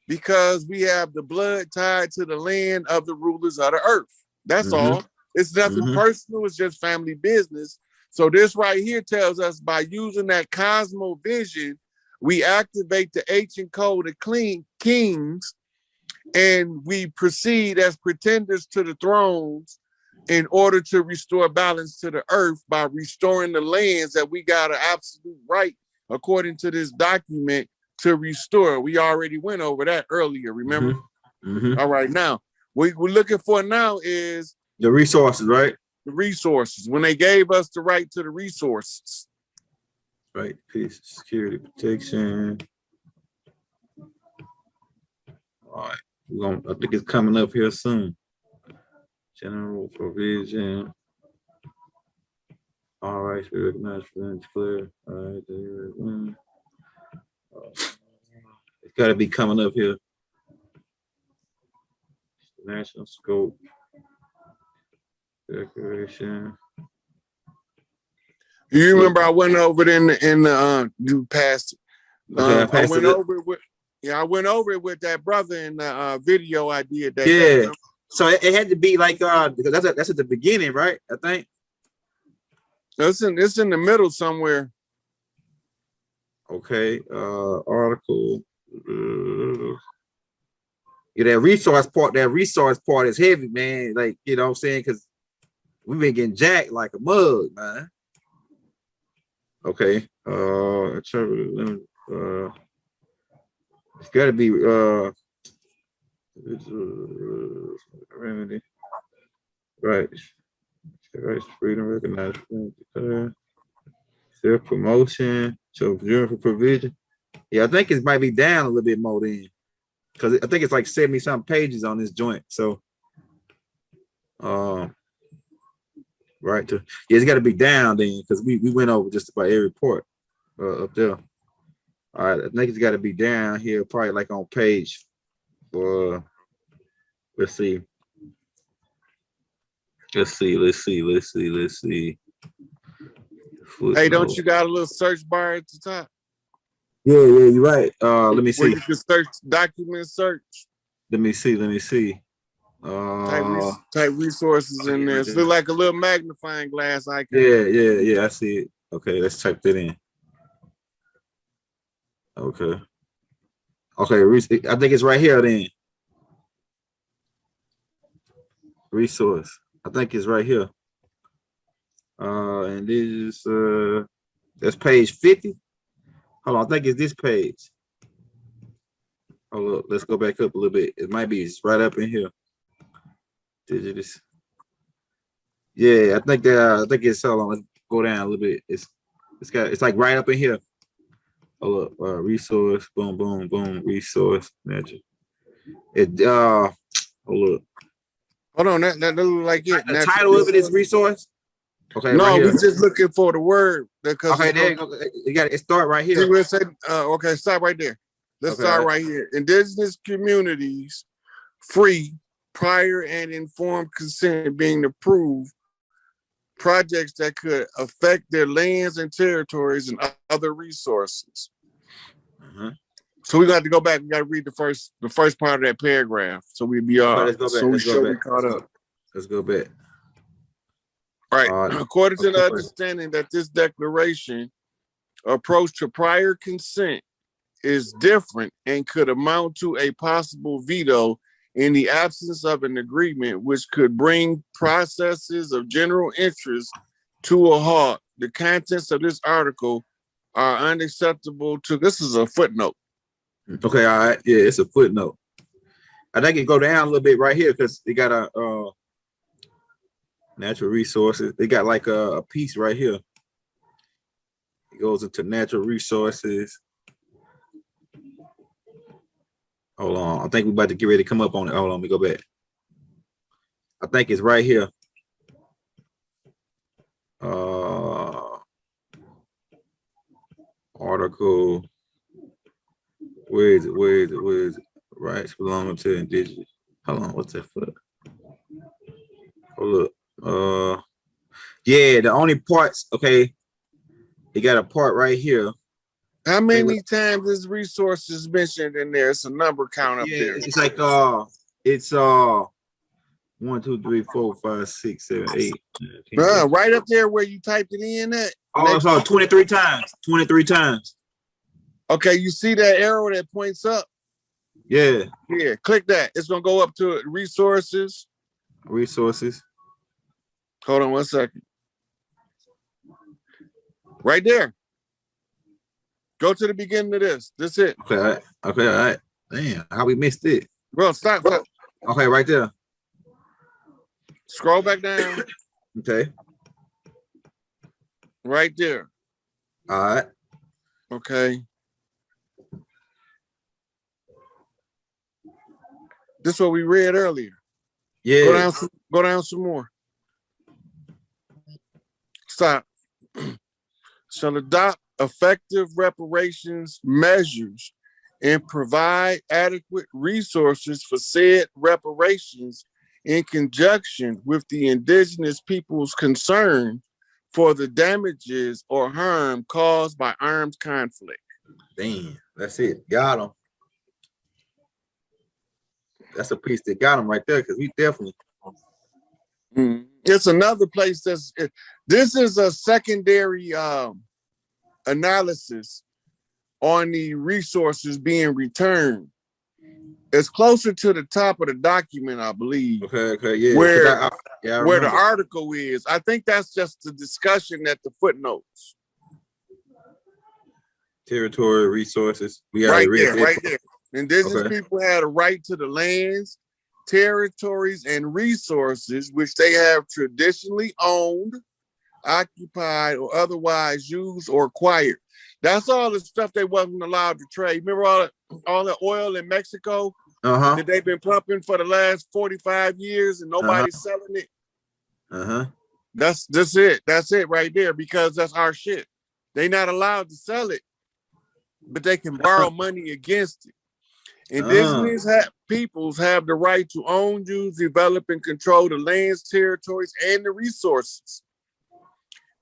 A: Because we have the blood tied to the land of the rulers of the earth. That's all. It's nothing personal. It's just family business. So this right here tells us by using that cosmovision, we activate the ancient code of kings, and we proceed as pretenders to the thrones in order to restore balance to the earth by restoring the lands that we got an absolute right, according to this document, to restore. We already went over that earlier, remember? All right, now, what we're looking for now is
B: the resources, right?
A: The resources. When they gave us the right to the resources.
B: Right, peace, security, protection. All right, I think it's coming up here soon. General provision. All right, we recognize for declare. All right, it's got to be coming up here. National scope. Declaration.
A: You remember I went over it in you passed.
B: Okay,
A: I went over it with. Yeah, I went over it with that brother in the video I did. That
B: yeah. So it had to be like because that's at the beginning, right? I think.
A: It's in the middle somewhere.
B: Okay. Article. Yeah, that resource part is heavy, man. Like, you know what I'm saying? Because we've been getting jacked like a mug, man. Okay. It's gotta be remedy. Right. Right, freedom, recognize, self-promotion, so for provision. Yeah, I think it might be down a little bit more then. Because I think it's like 70-something pages on this joint. So right to it's got to be down then because we went over just about every report up there. All right, I think it's got to be down here, probably like on page let's see.
A: Hey, don't you got a little search bar at the top?
B: Yeah, you're right. Let me see.
A: Where you can search, document search.
B: Let me see.
A: Type resources in there. It's like a little magnifying glass icon.
B: Yeah. I see it. Okay, let's type that in. Okay. I think it's right here then. Resource. I think it's right here. And this is that's page 50. Hold on, I think it's this page. Hold up, let's go back up a little bit. It might be right up in here. Indigenous. Yeah, I think it's hold on. Let's go down a little bit. It's like right up in here. Hold up, resource, boom, resource, natural. Hold up.
A: Hold on, that look like it.
B: The title of it is resource. Okay,
A: no,
B: right
A: we're just looking for the word because
B: okay, there you go. You got it. Start right here.
A: Okay, stop right there. Let's start right here. Indigenous communities, free, prior, and informed consent being approved projects that could affect their lands and territories and other resources. So we got to go back. We got to read the first part of that paragraph, so we'd be all.
B: Let's go back.
A: We caught up.
B: Let's go back.
A: Right. According to the understanding that this declaration approach to prior consent is different and could amount to a possible veto in the absence of an agreement which could bring processes of general interest to a halt. The contents of this article are unacceptable to, this is a footnote.
B: Okay, all right. Yeah, it's a footnote. I think it go down a little bit right here because they got a natural resources. They got like a piece right here. It goes into natural resources. Hold on. I think we're about to get ready to come up on it. Hold on, let me go back. I think it's right here. Article. Where is it? Where is it? Where is it? Rights belonging to indigenous. Hold on, what's that for? Hold up. Yeah, the only parts, okay. They got a part right here.
A: How many times is resources mentioned in there? It's a number count up there.
B: It's like it's 1, 2, 3, 4, 5, 6, 7, 8. 10,
A: right up there where you typed it in at.
B: Oh, it's all 23 times. 23 times.
A: Okay, you see that arrow that points up?
B: Yeah.
A: Yeah, click that. It's gonna go up to resources.
B: Resources.
A: Hold on 1 second. Right there. Go to the beginning of this. That's it.
B: Okay, all right. Okay, all right. Damn, how we missed it?
A: Bro, stop.
B: Okay, right there.
A: Scroll back down.
B: Okay.
A: Right there.
B: All right.
A: Okay. This is what we read earlier.
B: Yeah.
A: Go down some more. Stop. Shall adopt effective reparations measures and provide adequate resources for said reparations in conjunction with the indigenous peoples concerned for the damages or harm caused by armed conflict.
B: Damn, that's it. Got him. That's a piece that got him right there because we definitely.
A: It's another place this is a secondary analysis on the resources being returned. It's closer to the top of the document, I believe.
B: Okay, yeah.
A: Where
B: where
A: the article is. I think that's just the discussion at the footnotes.
B: Territory resources. We
A: right there. Indigenous
B: Okay.
A: people had a right to the lands, territories, and resources which they have traditionally owned, occupied, or otherwise used or acquired. That's all the stuff they wasn't allowed to trade. Remember all the oil in Mexico that they've been pumping for the last 45 years and nobody's selling it? That's it. That's it right there, because that's our shit. They're not allowed to sell it, but they can borrow money against it. Indigenous peoples have the right to own, use, develop, and control the lands, territories, and the resources.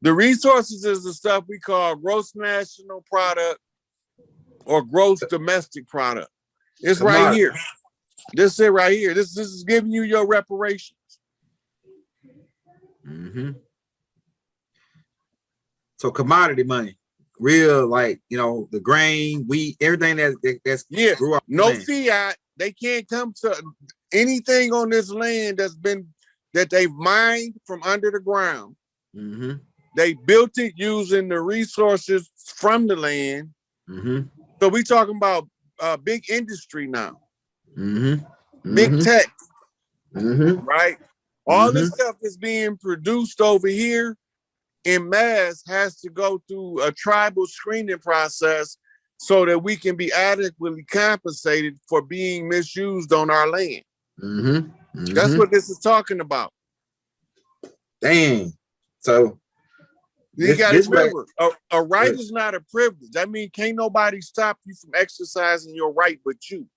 A: The resources is the stuff we call gross national product or gross domestic product. It's right here. This is it right here. This is giving you your reparations.
B: So commodity money, real, like, the grain, wheat, everything that's grew up.
A: No fiat. They can't come to anything on this land that they've mined from under the ground. They built it using the resources from the land. So we talking about big industry now. Big tech. Right? All this stuff is being produced over here in mass has to go through a tribal screening process so that we can be adequately compensated for being misused on our land. That's what this is talking about.
B: Dang. So
A: you got to remember, a right is not a privilege. I mean, can't nobody stop you from exercising your right but you.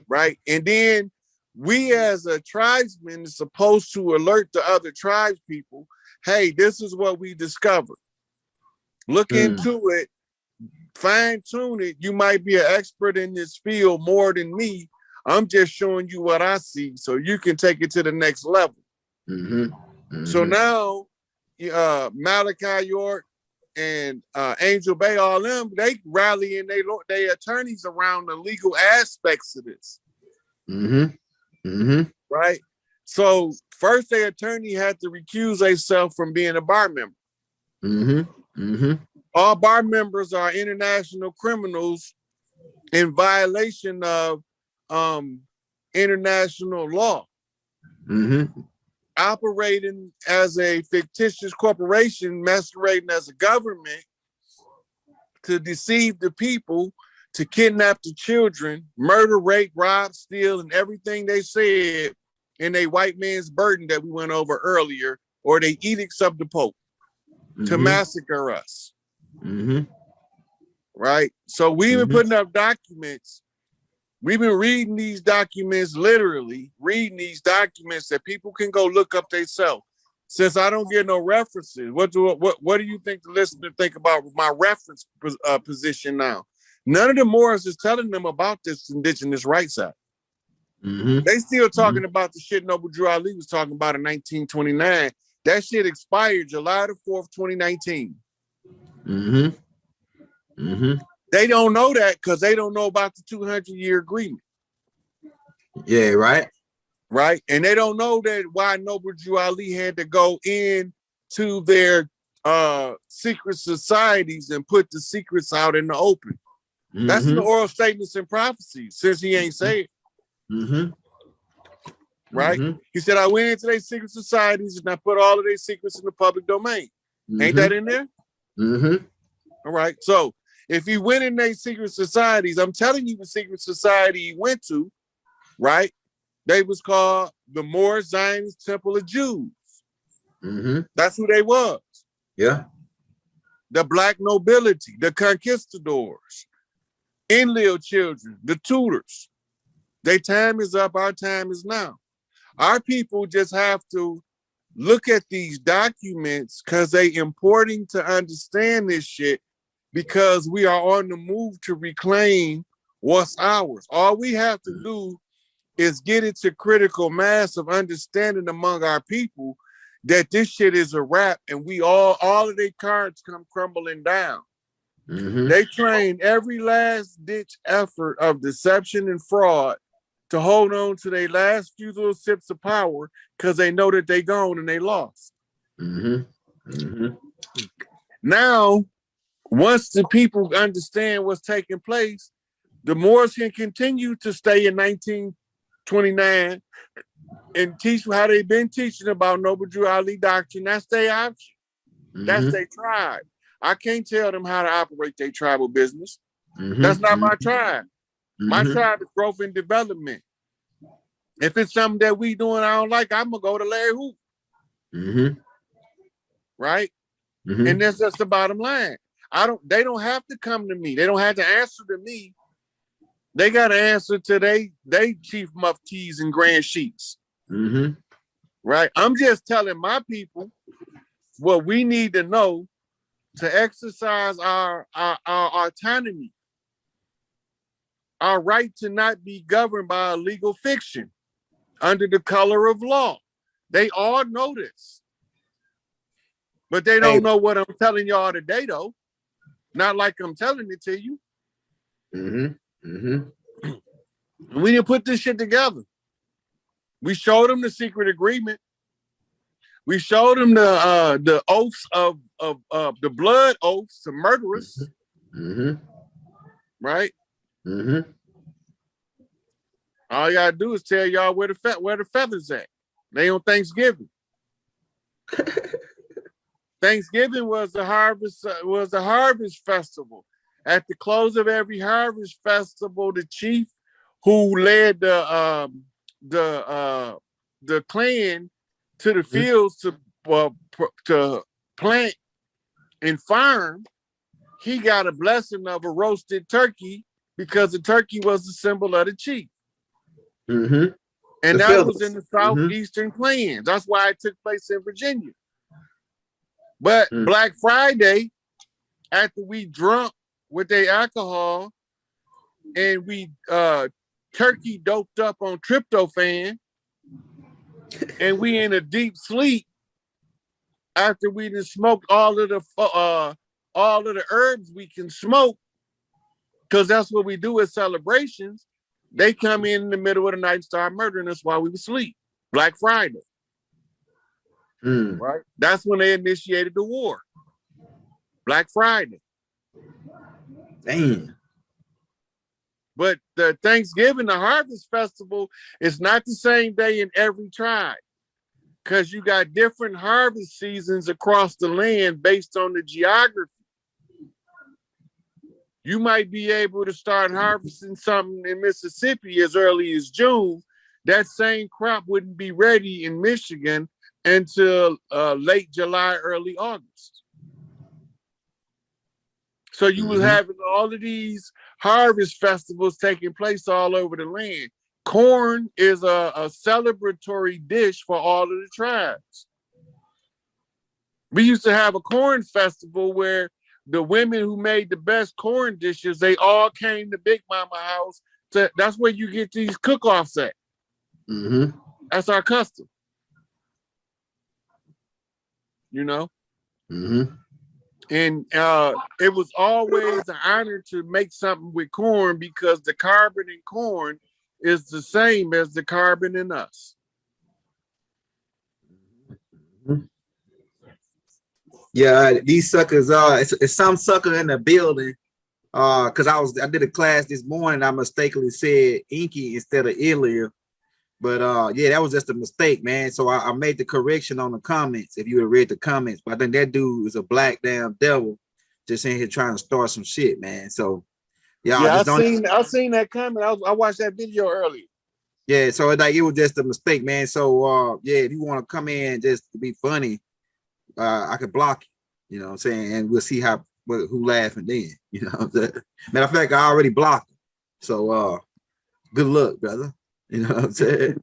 A: Right? And then we as a tribesman is supposed to alert the other tribes people, hey, this is what we discovered. Look into it, fine tune it. You might be an expert in this field more than me. I'm just showing you what I see so you can take it to the next level. So now, Malachi York and Angel Bay, all them, they rally and they attorneys around the legal aspects of this.
B: Mm-hmm. Mm-hmm.
A: right? So first, their attorney had to recuse themselves from being a bar member.
B: Mm-hmm. Mm-hmm.
A: All bar members are international criminals in violation of international law,
B: Mm-hmm.
A: operating as a fictitious corporation masquerading as a government to deceive the people, to kidnap the children, murder, rape, rob, steal, and everything they said in a white man's burden that we went over earlier, or they edicts of the Pope to
B: Mm-hmm.
A: massacre us,
B: Mm-hmm.
A: right? So we've been
B: Mm-hmm.
A: putting up documents. We've been reading these documents, literally reading these documents that people can go look up themselves. Since I don't get no references, what do you think the listener think about my reference position now? None of the Moors is telling them about this Indigenous Rights Act.
B: Mm-hmm.
A: They still
B: Mm-hmm.
A: talking about the shit Noble Drew Ali was talking about in 1929. That shit expired July the 4th, 2019.
B: Mm-hmm. Mm-hmm.
A: They don't know that because they don't know about the 200-year agreement.
B: Yeah, right.
A: Right. And they don't know that why Noble Drew Ali had to go in to their secret societies and put the secrets out in the open. That's in the
B: Mm-hmm.
A: oral statements and prophecies, since he ain't say it.
B: Mm-hmm.
A: Right.
B: Mm-hmm.
A: He said, I went into their secret societies and I put all of their secrets in the public domain.
B: Mm-hmm.
A: Ain't that in there?
B: Mm-hmm.
A: All right. So if he went in their secret societies, I'm telling you the secret society he went to, right? They was called the Moor Zionist Temple of Jews.
B: Mm-hmm.
A: That's who they was.
B: Yeah.
A: The black nobility, the conquistadors, Enlil children, the tutors. Their time is up. Our time is now. Our people just have to look at these documents because they important to understand this shit, because we are on the move to reclaim what's ours. All we have to do is get into critical mass of understanding among our people that this shit is a wrap, and we all of their cards come crumbling down.
B: Mm-hmm.
A: They train every last ditch effort of deception and fraud to hold on to their last few little sips of power because they know that they gone and they lost.
B: Mm-hmm. Mm-hmm.
A: Now, once the people understand what's taking place, the Moors can continue to stay in 1929 and teach how they've been teaching about Noble Drew Ali doctrine. That's their option. That's their tribe. I can't tell them how to operate their tribal business.
B: Mm-hmm.
A: That's not my tribe. My
B: Mm-hmm.
A: tribe is growth and development. If it's something that we doing I don't like, I'm gonna go to Larry Hoop.
B: Mm-hmm.
A: Right?
B: Mm-hmm.
A: And that's just the bottom line. They don't have to come to me. They don't have to answer to me. They got to answer to they chief muftis and grand sheiks.
B: Mm-hmm.
A: Right? I'm just telling my people what we need to know to exercise our autonomy, our right to not be governed by a legal fiction under the color of law. They all know this. But they don't know what I'm telling y'all today, though. Not like I'm telling it to you.
B: Mm-hmm. Mm-hmm.
A: We didn't put this shit together. We showed them the secret agreement. We showed them the oaths of the blood oaths to murderers.
B: Mm-hmm.
A: Right?
B: Mm-hmm.
A: All y'all do is tell y'all where the feathers at. They on Thanksgiving. Thanksgiving was the harvest festival. At the close of every harvest festival, the chief who led the clan to the fields to plant and farm, he got a blessing of a roasted turkey because the turkey was the symbol of the chief.
B: Mm-hmm.
A: And that was in the
B: Mm-hmm.
A: southeastern plains. That's why it took place in Virginia. But Black Friday, after we drunk with their alcohol and we turkey doped up on tryptophan and we in a deep sleep after we done smoked all of the herbs we can smoke, because that's what we do at celebrations. They come in the middle of the night and start murdering us while we were asleep. Black Friday. Right? That's when they initiated the war. Black Friday.
B: Damn.
A: But the Thanksgiving, the Harvest Festival, is not the same day in every tribe. Because you got different harvest seasons across the land based on the geography. You might be able to start harvesting something in Mississippi as early as June. That same crop wouldn't be ready in Michigan until late July, early August. So you was having all of these harvest festivals taking place all over the land. Corn is a celebratory dish for all of the tribes. We used to have a corn festival where the women who made the best corn dishes, they all came to Big Mama house. That's where you get these cook-offs at. That's our custom. You know? And it was always an honor to make something with corn because the carbon in corn is the same as the carbon in us.
B: Yeah, these suckers it's some sucker in the building. Cause I did a class this morning, I mistakenly said Inky instead of Ilya. But yeah, that was just a mistake, man. So I made the correction on the comments if you had read the comments. But I think that dude is a black damn devil just in here trying to start some shit, man. So
A: yeah, I seen that comment. I watched that video earlier.
B: Yeah, so it was just a mistake, man. So yeah, if you want to come in just to be funny, I could block you, you know what I'm saying, and we'll see who laughing then, you know what I'm saying? Matter of fact, I already blocked him. So good luck, brother. You know what I'm saying?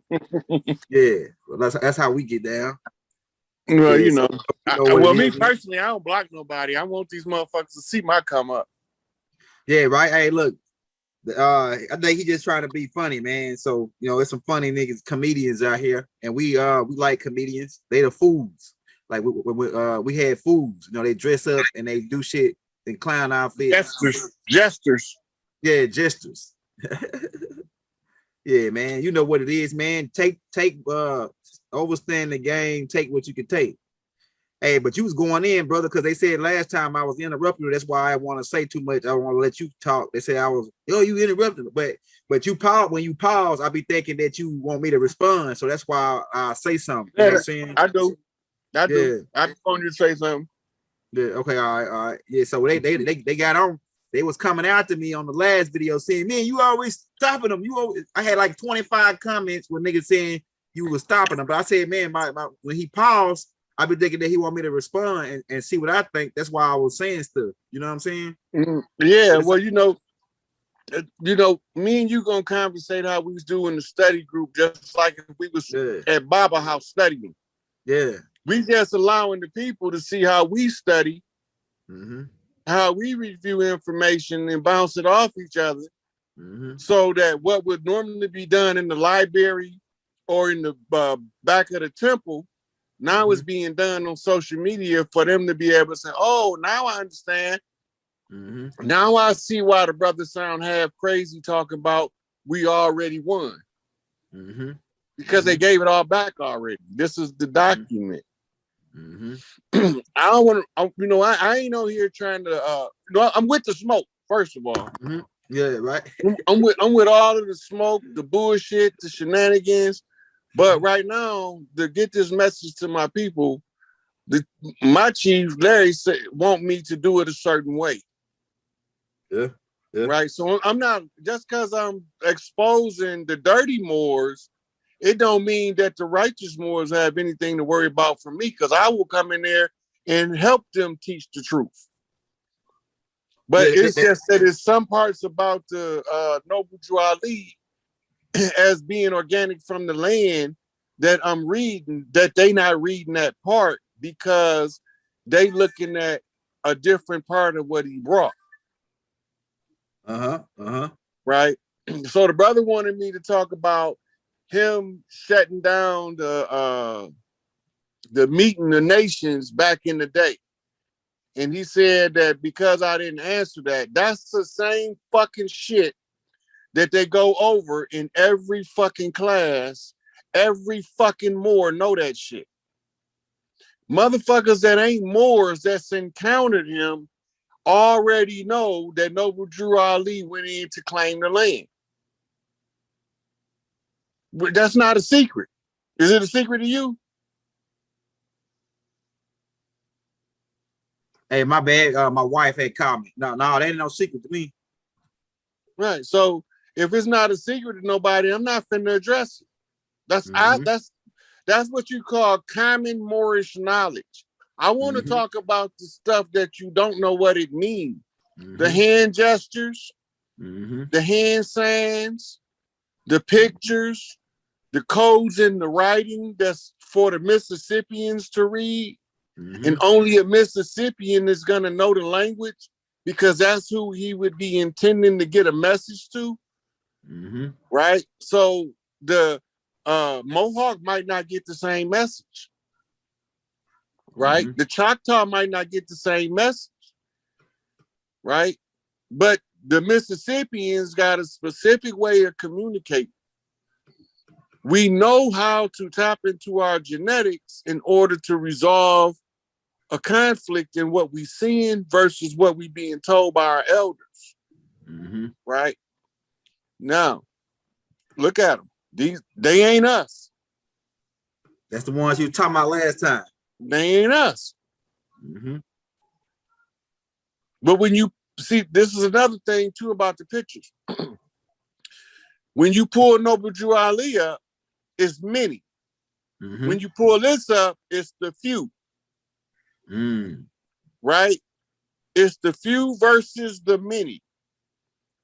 B: Yeah, well, that's how we get down.
A: Well,
B: yeah,
A: you know, well, me personally, I don't block nobody. I want these motherfuckers to see my come up.
B: Yeah, right. Hey, look, I think he just trying to be funny, man. So you know, there's some funny niggas, comedians out here, and we like comedians. They the fools. Like we had fools. You know, they dress up and they do shit in clown outfits.
A: Jesters.
B: Yeah, jesters. Yeah, man. You know what it is, man. Take overstand the game. Take what you can take. Hey, but you was going in, brother, because they said last time I was interrupting you. That's why I want to say too much. I want to let you talk. They say I was, you interrupted. But you pause. When you pause, I'll be thinking that you want me to respond. So that's why I say something. You know what I'm saying?
A: I do. I just want you to say something.
B: Yeah. Okay. All right. Yeah. So they got on. They was coming after me on the last video saying, man, you always stopping them. I had like 25 comments with niggas saying you was stopping them. But I said, man, when he paused, I be thinking that he want me to respond and see what I think. That's why I was saying stuff. You know what I'm saying?
A: Yeah. Well, you know, me and you gonna conversate how we was doing the study group, just like if we was at Baba House studying.
B: Yeah.
A: We just allowing the people to see how we study, how we review information and bounce it off each other, so that what would normally be done in the library or in the back of the temple, now it's being done on social media for them to be able to say, oh, now I understand. Now I see why the brothers sound half crazy talking about we already won. Because they gave it all back already. This is the document. I don't want to, I ain't on here trying to, I'm with the smoke, first of all.
B: Yeah, right.
A: I'm with all of the smoke, the bullshit, the shenanigans. But right now, to get this message to my people, my chief, Larry, want me to do it a certain way.
B: Yeah.
A: Right. So I'm not, just because I'm exposing the dirty Moors, it don't mean that the righteous Moors have anything to worry about from me, because I will come in there and help them teach the truth. But it's just that there's some parts about the Noble Drew Ali as being organic from the land that I'm reading, that they not reading that part because they looking at a different part of what he brought. Right. So the brother wanted me to talk about him shutting down the meeting the nations back in the day. And he said that because I didn't answer that, that's the same fucking shit that they go over in every fucking class, every fucking Moor know that shit. Motherfuckers that ain't Moors that's encountered him already know that Noble Drew Ali went in to claim the land. But that's not a secret. Is it a secret to you?
B: Hey, my bad. My wife had called me. No, that ain't no secret to me.
A: Right. So if it's not a secret to nobody, I'm not finna address it. That's what you call common Moorish knowledge. I want to talk about the stuff that you don't know what it means. The hand gestures, the hand signs, the pictures, the codes in the writing that's for the Mississippians to read. And only a Mississippian is going to know the language because that's who he would be intending to get a message to. Right? So the Mohawk might not get the same message. Right? The Choctaw might not get the same message. Right? But the Mississippians got a specific way of communicating. We know how to tap into our genetics in order to resolve a conflict in what we seeing versus what we being told by our elders. Right? Now, look at them. They ain't us.
B: That's the ones you were talking about last time.
A: They ain't us. But when you see, this is another thing too about the pictures. When you pull Noble Drew Ali up, it's many. When you pull this up, it's the few. Right? It's the few versus the many.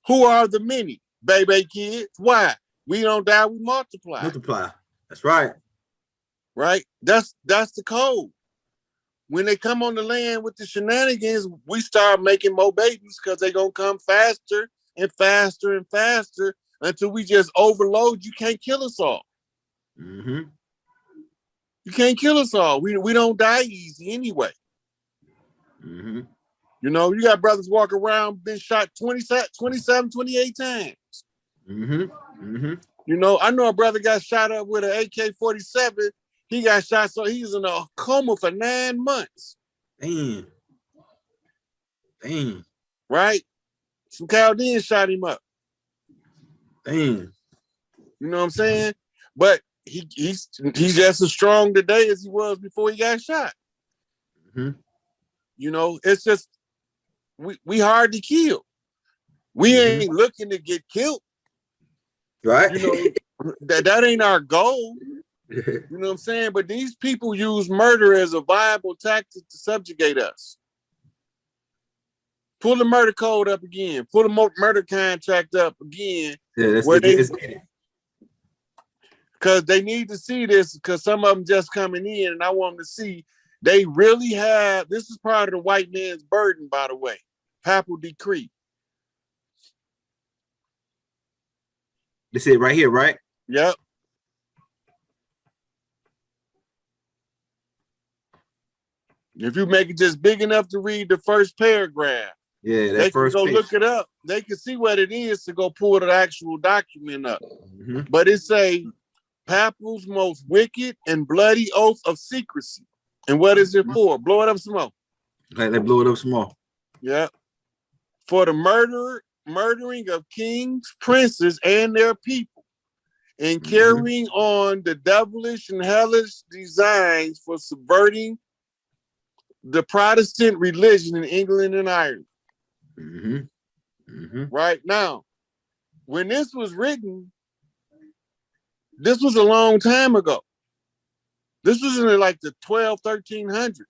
A: Who are the many? Baby kids. Why? We don't die, we multiply.
B: Multiply. That's right.
A: Right? That's the code. When they come on the land with the shenanigans, we start making more babies because they're going to come faster and faster and faster until we just overload. You can't kill us all. You can't kill us all. We don't die easy anyway. You know, you got brothers walk around, been shot 27, 28 times. You know, I know a brother got shot up with an AK-47. He got shot, so he was in a coma for 9 months.
B: Damn.
A: Right? Some Chaldeans shot him up.
B: Damn.
A: You know what I'm saying? But he's just as strong today as he was before he got shot. You know, it's just we hard to kill. We ain't looking to get killed.
B: Right?
A: You know, that ain't our goal. You know what I'm saying? But these people use murder as a viable tactic to subjugate us. Pull the murder code up again. Pull the murder contract up again.
B: Yeah,
A: because they need to see this, because some of them just coming in, and I want them to see they really have. This is part of the white man's burden, by the way. Papal decree.
B: This is right here, right?
A: Yep. If you make it just big enough to read the first paragraph,
B: yeah,
A: they can go look it up. They can see what it is to go pull the actual document up. But it say Papal's most wicked and bloody oath of secrecy. And what is it for? Blow it up some more.
B: Okay, they blew it up some more.
A: Yeah. For the murdering of kings, princes, and their people, and carrying on the devilish and hellish designs for subverting the Protestant religion in England and Ireland. Right now, when this was written, this was a long time ago. This was in like the 1300s.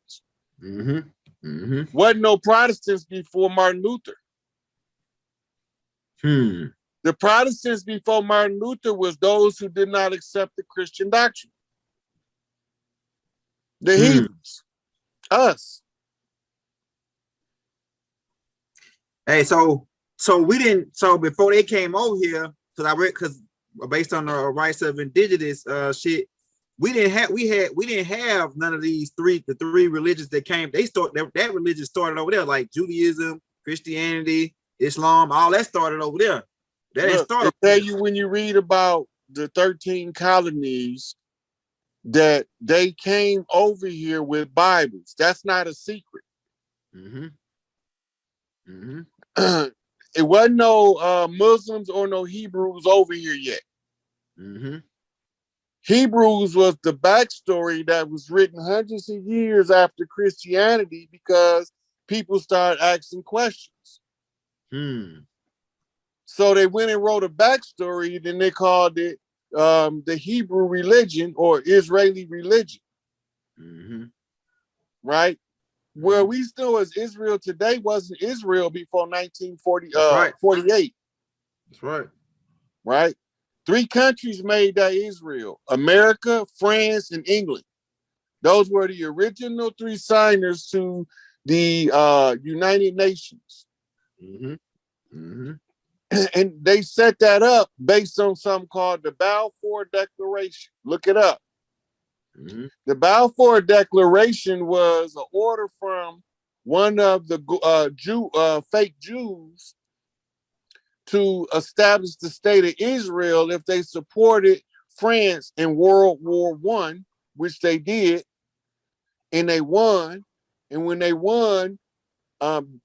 A: Wasn't no Protestants before Martin Luther. The Protestants before Martin Luther was those who did not accept the Christian doctrine. The heathens. Us.
B: Hey, so we didn't. So before they came over here, because based on the rights of indigenous shit, we didn't have none of the three religions that came. That religion started over there, like Judaism, Christianity, Islam, all that started over there. That ain't
A: Look,
B: start
A: it tell
B: over
A: you when you read about the 13 colonies that they came over here with Bibles. That's not a secret.
B: here.
A: It wasn't no Muslims or no Hebrews over here yet. Hebrews was the backstory that was written hundreds of years after Christianity because people started asking questions. So they went and wrote a backstory, then they called it the Hebrew religion or Israeli religion. Right? Where we still as Israel today wasn't Israel before 1940,
B: Right.
A: 48.
B: That's right.
A: Right? 3 countries made that Israel: America, France, and England. Those were the original 3 signers to the United Nations. And they set that up based on something called the Balfour Declaration. Look it up. The Balfour Declaration was an order from one of the fake Jews to establish the state of Israel if they supported France in World War I, which they did, and they won. And when they won,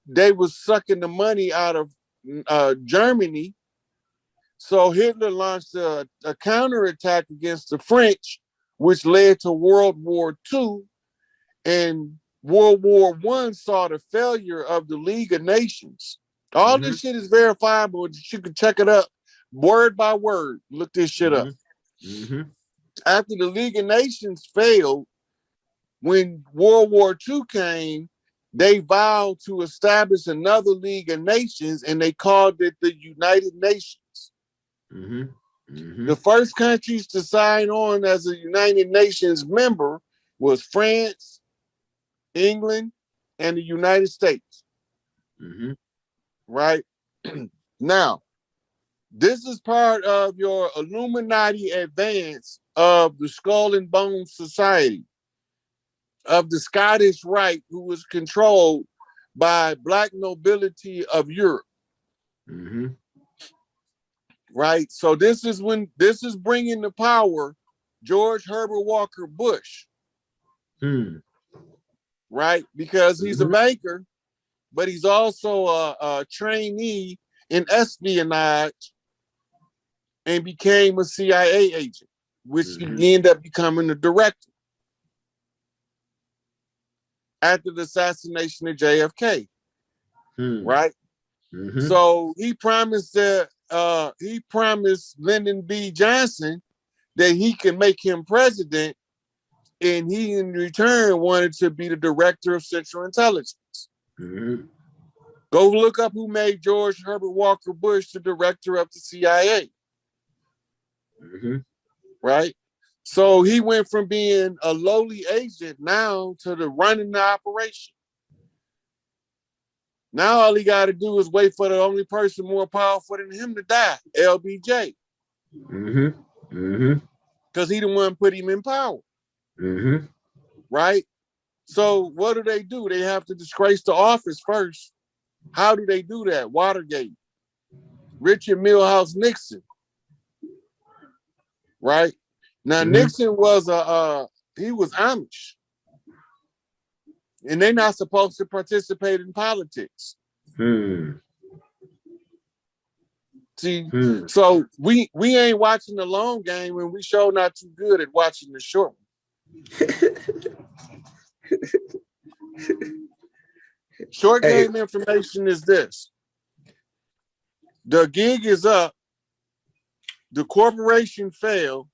A: they was sucking the money out of Germany. So Hitler launched a counterattack against the French, which led to World War II. And World War I saw the failure of the League of Nations. All this shit is verifiable. You can check it up word by word. Look this shit up. After the League of Nations failed, when World War II came, they vowed to establish another League of Nations, and they called it the United Nations. The first countries to sign on as a United Nations member was France, England, and the United States. Right? Now, this is part of your Illuminati advance of the Skull and Bones Society, of the Scottish Rite, who was controlled by black nobility of Europe. Right? So this is bringing the power George Herbert Walker Bush. Right? Because he's a banker, but he's also a trainee in espionage and became a CIA agent, which he ended up becoming the director after the assassination of JFK. Right? So he promised Lyndon B. Johnson that he can make him president, and he in return wanted to be the director of Central Intelligence. Go look up who made George Herbert Walker Bush the director of the CIA. Right? So he went from being a lowly agent now to the running the operation. Now all he got to do is wait for the only person more powerful than him to die, LBJ. Because he the one put him in power. Right? So what do? They have to disgrace the office first. How do they do that? Watergate. Richard Milhouse Nixon. Right? Now Nixon was he was Amish. And they're not supposed to participate in politics. See, so we ain't watching the long game when we sure not too good at watching the short one. Short game information is this. The gig is up. The corporation failed.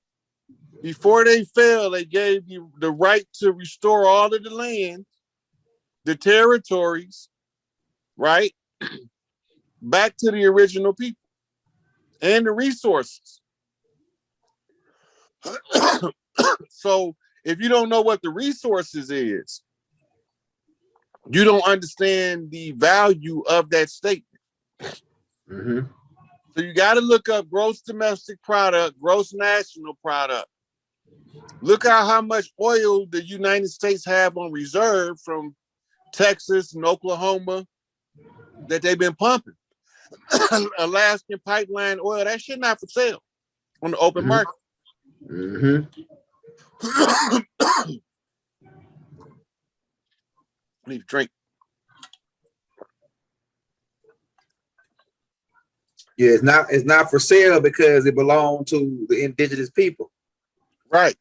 A: Before they failed, they gave you the right to restore all of the land, the territories, right? Back to the original people and the resources. So if you don't know what the resources is, you don't understand the value of that statement. So you got to look up gross domestic product, gross national product. Look at how much oil the United States have on reserve from Texas and Oklahoma that they've been pumping. Alaskan pipeline oil, that shit not for sale on the open
B: Mm-hmm.
A: market.
B: Mm-hmm.
A: Need a drink.
B: Yeah, it's not for sale because it belonged to the indigenous people.
A: Right.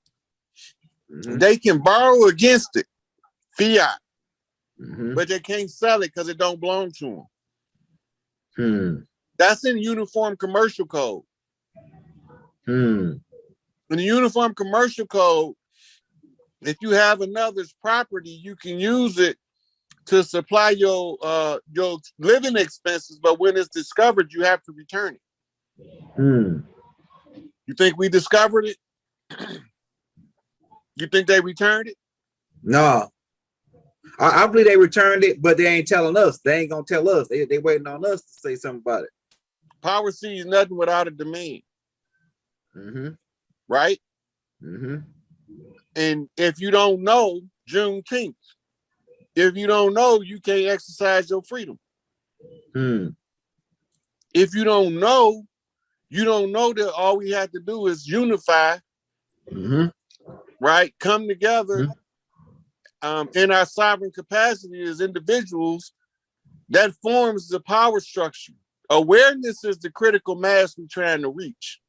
B: Mm-hmm.
A: They can borrow against it, fiat,
B: Mm-hmm.
A: but they can't sell it because it don't belong to them.
B: Hmm.
A: That's in Uniform Commercial Code.
B: Hmm.
A: In the Uniform Commercial Code, if you have another's property, you can use it to supply your living expenses, but when it's discovered, you have to return it.
B: Hmm.
A: You think we discovered it? You think they returned it?
B: No, I believe they returned it, but they ain't telling us. They ain't gonna tell us. They waiting on us to say something about it.
A: Power sees nothing without a demand.
B: Mm-hmm.
A: Right?
B: Mm-hmm.
A: And if you don't know, Juneteenth. If you don't know, you can't exercise your freedom.
B: Hmm.
A: If you don't know that all we have to do is unify,
B: Mm-hmm.
A: right? Come together in our sovereign capacity as individuals. That forms the power structure. Awareness is the critical mass we're trying to reach.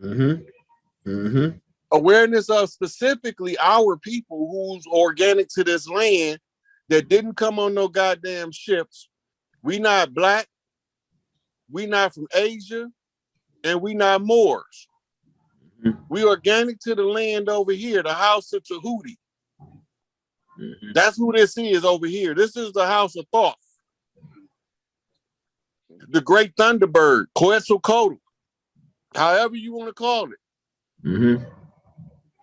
B: Mm-hmm. Mm-hmm.
A: Awareness of specifically our people who's organic to this land that didn't come on no goddamn ships. We not black, we not from Asia, and we not Moors.
B: Mm-hmm.
A: We organic to the land over here, the house of Tahuti.
B: Mm-hmm.
A: That's who this is over here. This is the house of Thoth. The great Thunderbird, Quetzalcoatl, however you want to call it.
B: Mm-hmm.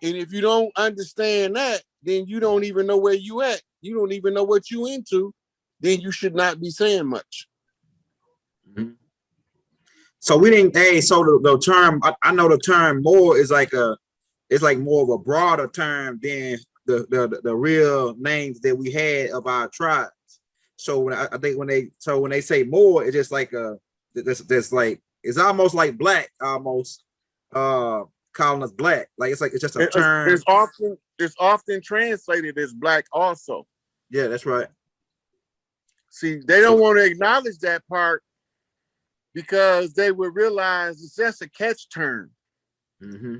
A: And if you don't understand that, then you don't even know where you at. You don't even know what you into. Then you should not be saying much.
B: Mm-hmm. So we didn't. Hey, so the term I know the term more is like it's like more of a broader term than the real names that we had of our tribes. So when I think when they say more, it's just like this like it's almost like black, almost calling us black. Like it's just a term.
A: It's often translated as black also.
B: Yeah, that's right.
A: See, they don't want to acknowledge that part because they would realize it's just a catch term.
B: Mm-hmm.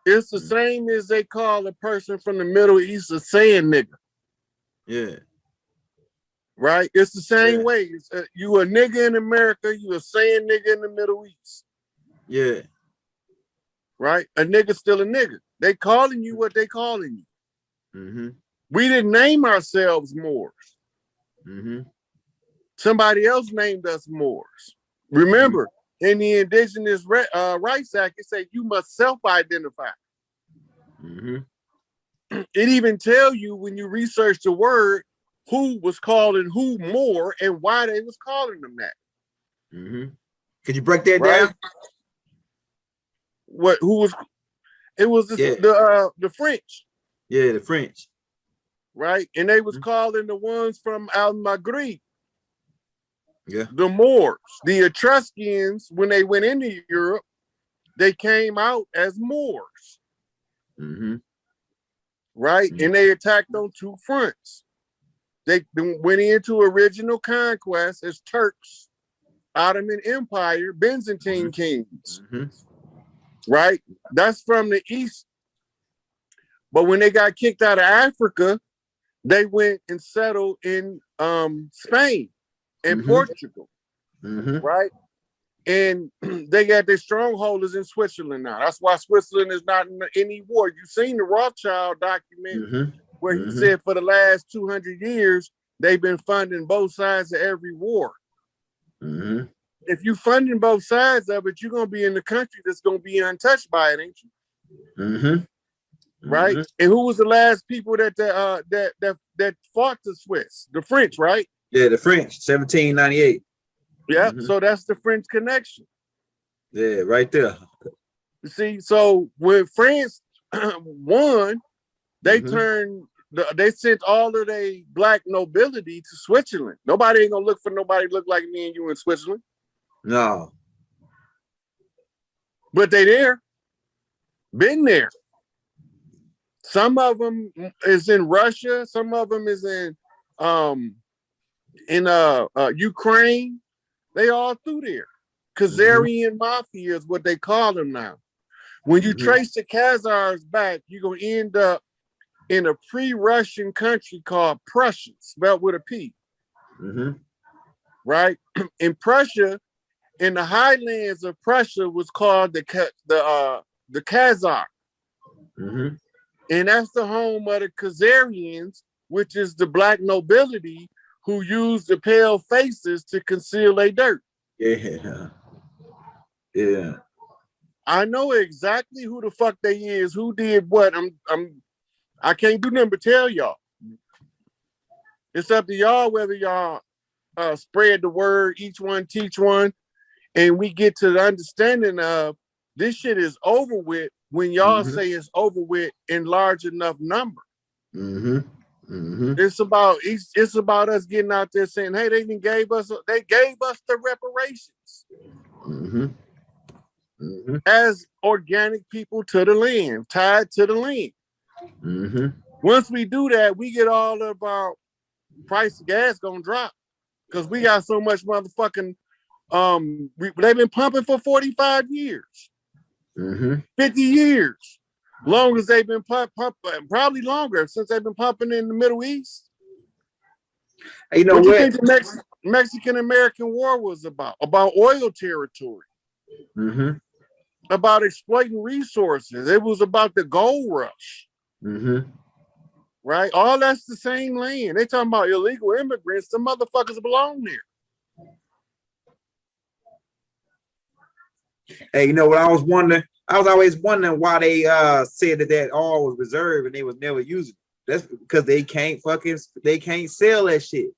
A: It's the same as they call a person from the Middle East a sand nigga.
B: Yeah.
A: Right? It's the same way. You a nigga in America, you a sand nigga in the Middle East.
B: Yeah.
A: Right? A nigga still a nigga. They calling you what they calling you.
B: Mm-hmm.
A: We didn't name ourselves Moors.
B: Mm-hmm.
A: Somebody else named us Moors. Remember, in the Indigenous Rights Act, it says you must self-identify.
B: Mm-hmm.
A: It even tell you when you research the word who was calling who Moor and why they was calling them that.
B: Mm-hmm. Could you break that
A: right?
B: down?
A: What? Who was? It was the French.
B: Yeah, the French.
A: Right, and they was calling the ones from Al Maghrib.
B: Yeah.
A: The Moors, the Etruscans, when they went into Europe, they came out as Moors.
B: Mm-hmm.
A: Right?
B: Mm-hmm.
A: And they attacked on two fronts. They went into original conquest as Turks, Ottoman Empire, Byzantine kings.
B: Mm-hmm.
A: Right? That's from the East. But when they got kicked out of Africa, they went and settled in Spain and Portugal.
B: Mm-hmm.
A: Right? And they got their strongholders in Switzerland now. That's why Switzerland is not in any war. You've seen the Rothschild document where he said for the last 200 years, they've been funding both sides of every war.
B: Mm-hmm.
A: If you're funding both sides of it, you're going to be in the country that's going to be untouched by it, ain't you?
B: Mm-hmm.
A: Right?
B: Mm-hmm.
A: And who was the last people that fought the Swiss? The French, right?
B: Yeah, the French, 1798.
A: Yeah, so that's the French connection.
B: Yeah, right there.
A: You see, so when France won, they they sent all of their black nobility to Switzerland. Nobody ain't gonna look for nobody look like me and you in Switzerland.
B: No.
A: But they there, been there. Some of them is in Russia. Some of them is in Ukraine. They all through there. Khazarian Mafia is what they call them now. When you trace the Khazars back, you're going to end up in a pre-Russian country called Prussia, spelled with a P. Right? In Prussia, in the highlands of Prussia was called the Khazar. And that's the home of the Khazarians, which is the black nobility who used the pale faces to conceal their dirt.
B: Yeah. Yeah.
A: I know exactly who the fuck they is, who did what. I can't do nothing but tell y'all. It's up to y'all whether y'all spread the word, each one teach one, and we get to the understanding of this shit is over with when y'all say it's over with in large enough number. It's about us getting out there saying, hey, they gave us the reparations as organic people to the land, tied to the land. Once we do that, we get all of our price of gas gonna drop because we got so much motherfucking they've been pumping for 45 years, 50 years, long as they've been pumping, probably longer since they've been pumping in the Middle East.
B: Hey, you know
A: what
B: do
A: you think the Mexican-American War was about? About oil territory, about exploiting resources. It was about the gold rush. Right? All that's the same land. They talking about illegal immigrants. The motherfuckers belong there.
B: Hey, you know what I was wondering? I was always wondering why they said that oil was reserved and they was never using it. That's because they can't sell that shit.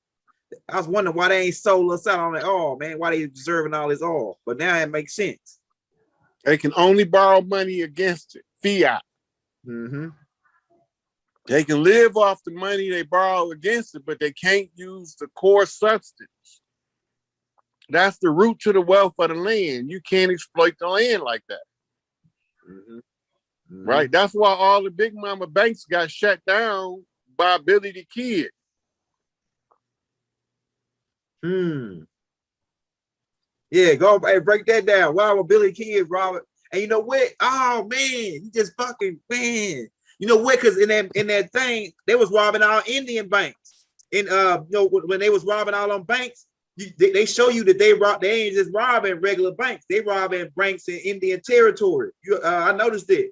B: I was wondering why they ain't sold us out on that oil, man. Why they reserving all this oil? But now it makes sense.
A: They can only borrow money against it, fiat. They can live off the money they borrow against it, but they can't use the core substance. That's the root to the wealth of the land. You can't exploit the land like that. Right? That's why all the big mama banks got shut down by Billy the Kid.
B: Yeah, go break that down. Why would Billy Kid rob it? And you know what? Oh man, you just fucking man. You know what? Because in that thing, they was robbing all Indian banks. And when they was robbing all them banks, they show you that they ain't just robbing regular banks. They robbing banks in Indian territory. I noticed it.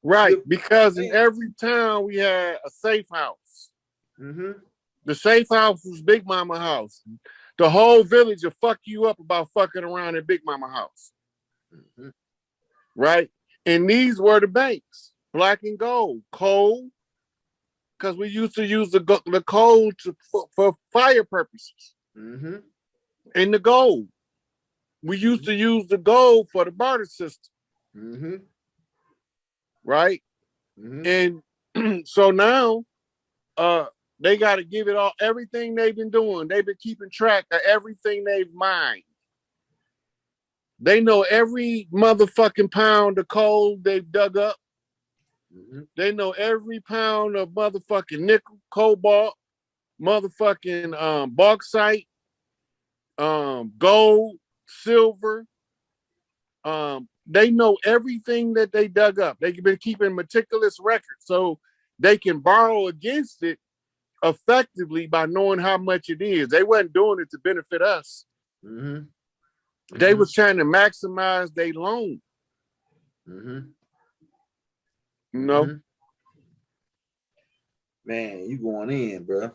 A: Right, because in every town we had a safe house. The safe house was Big Mama house. The whole village will fuck you up about fucking around at Big Mama house. Right? And these were the banks, black and gold, coal, because we used to use the coal for fire purposes. And the gold. We used to use the gold for the barter system. Right? And so now they got to give it all, everything they've been doing. They've been keeping track of everything they've mined. They know every motherfucking pound of coal they've dug up. They know every pound of motherfucking nickel, cobalt, motherfucking bauxite, gold, silver. They know everything that they dug up. They've been keeping meticulous records so they can borrow against it effectively by knowing how much it is. They wasn't doing it to benefit us. They was trying to maximize their loan. You know?
B: Man, you going in, bro.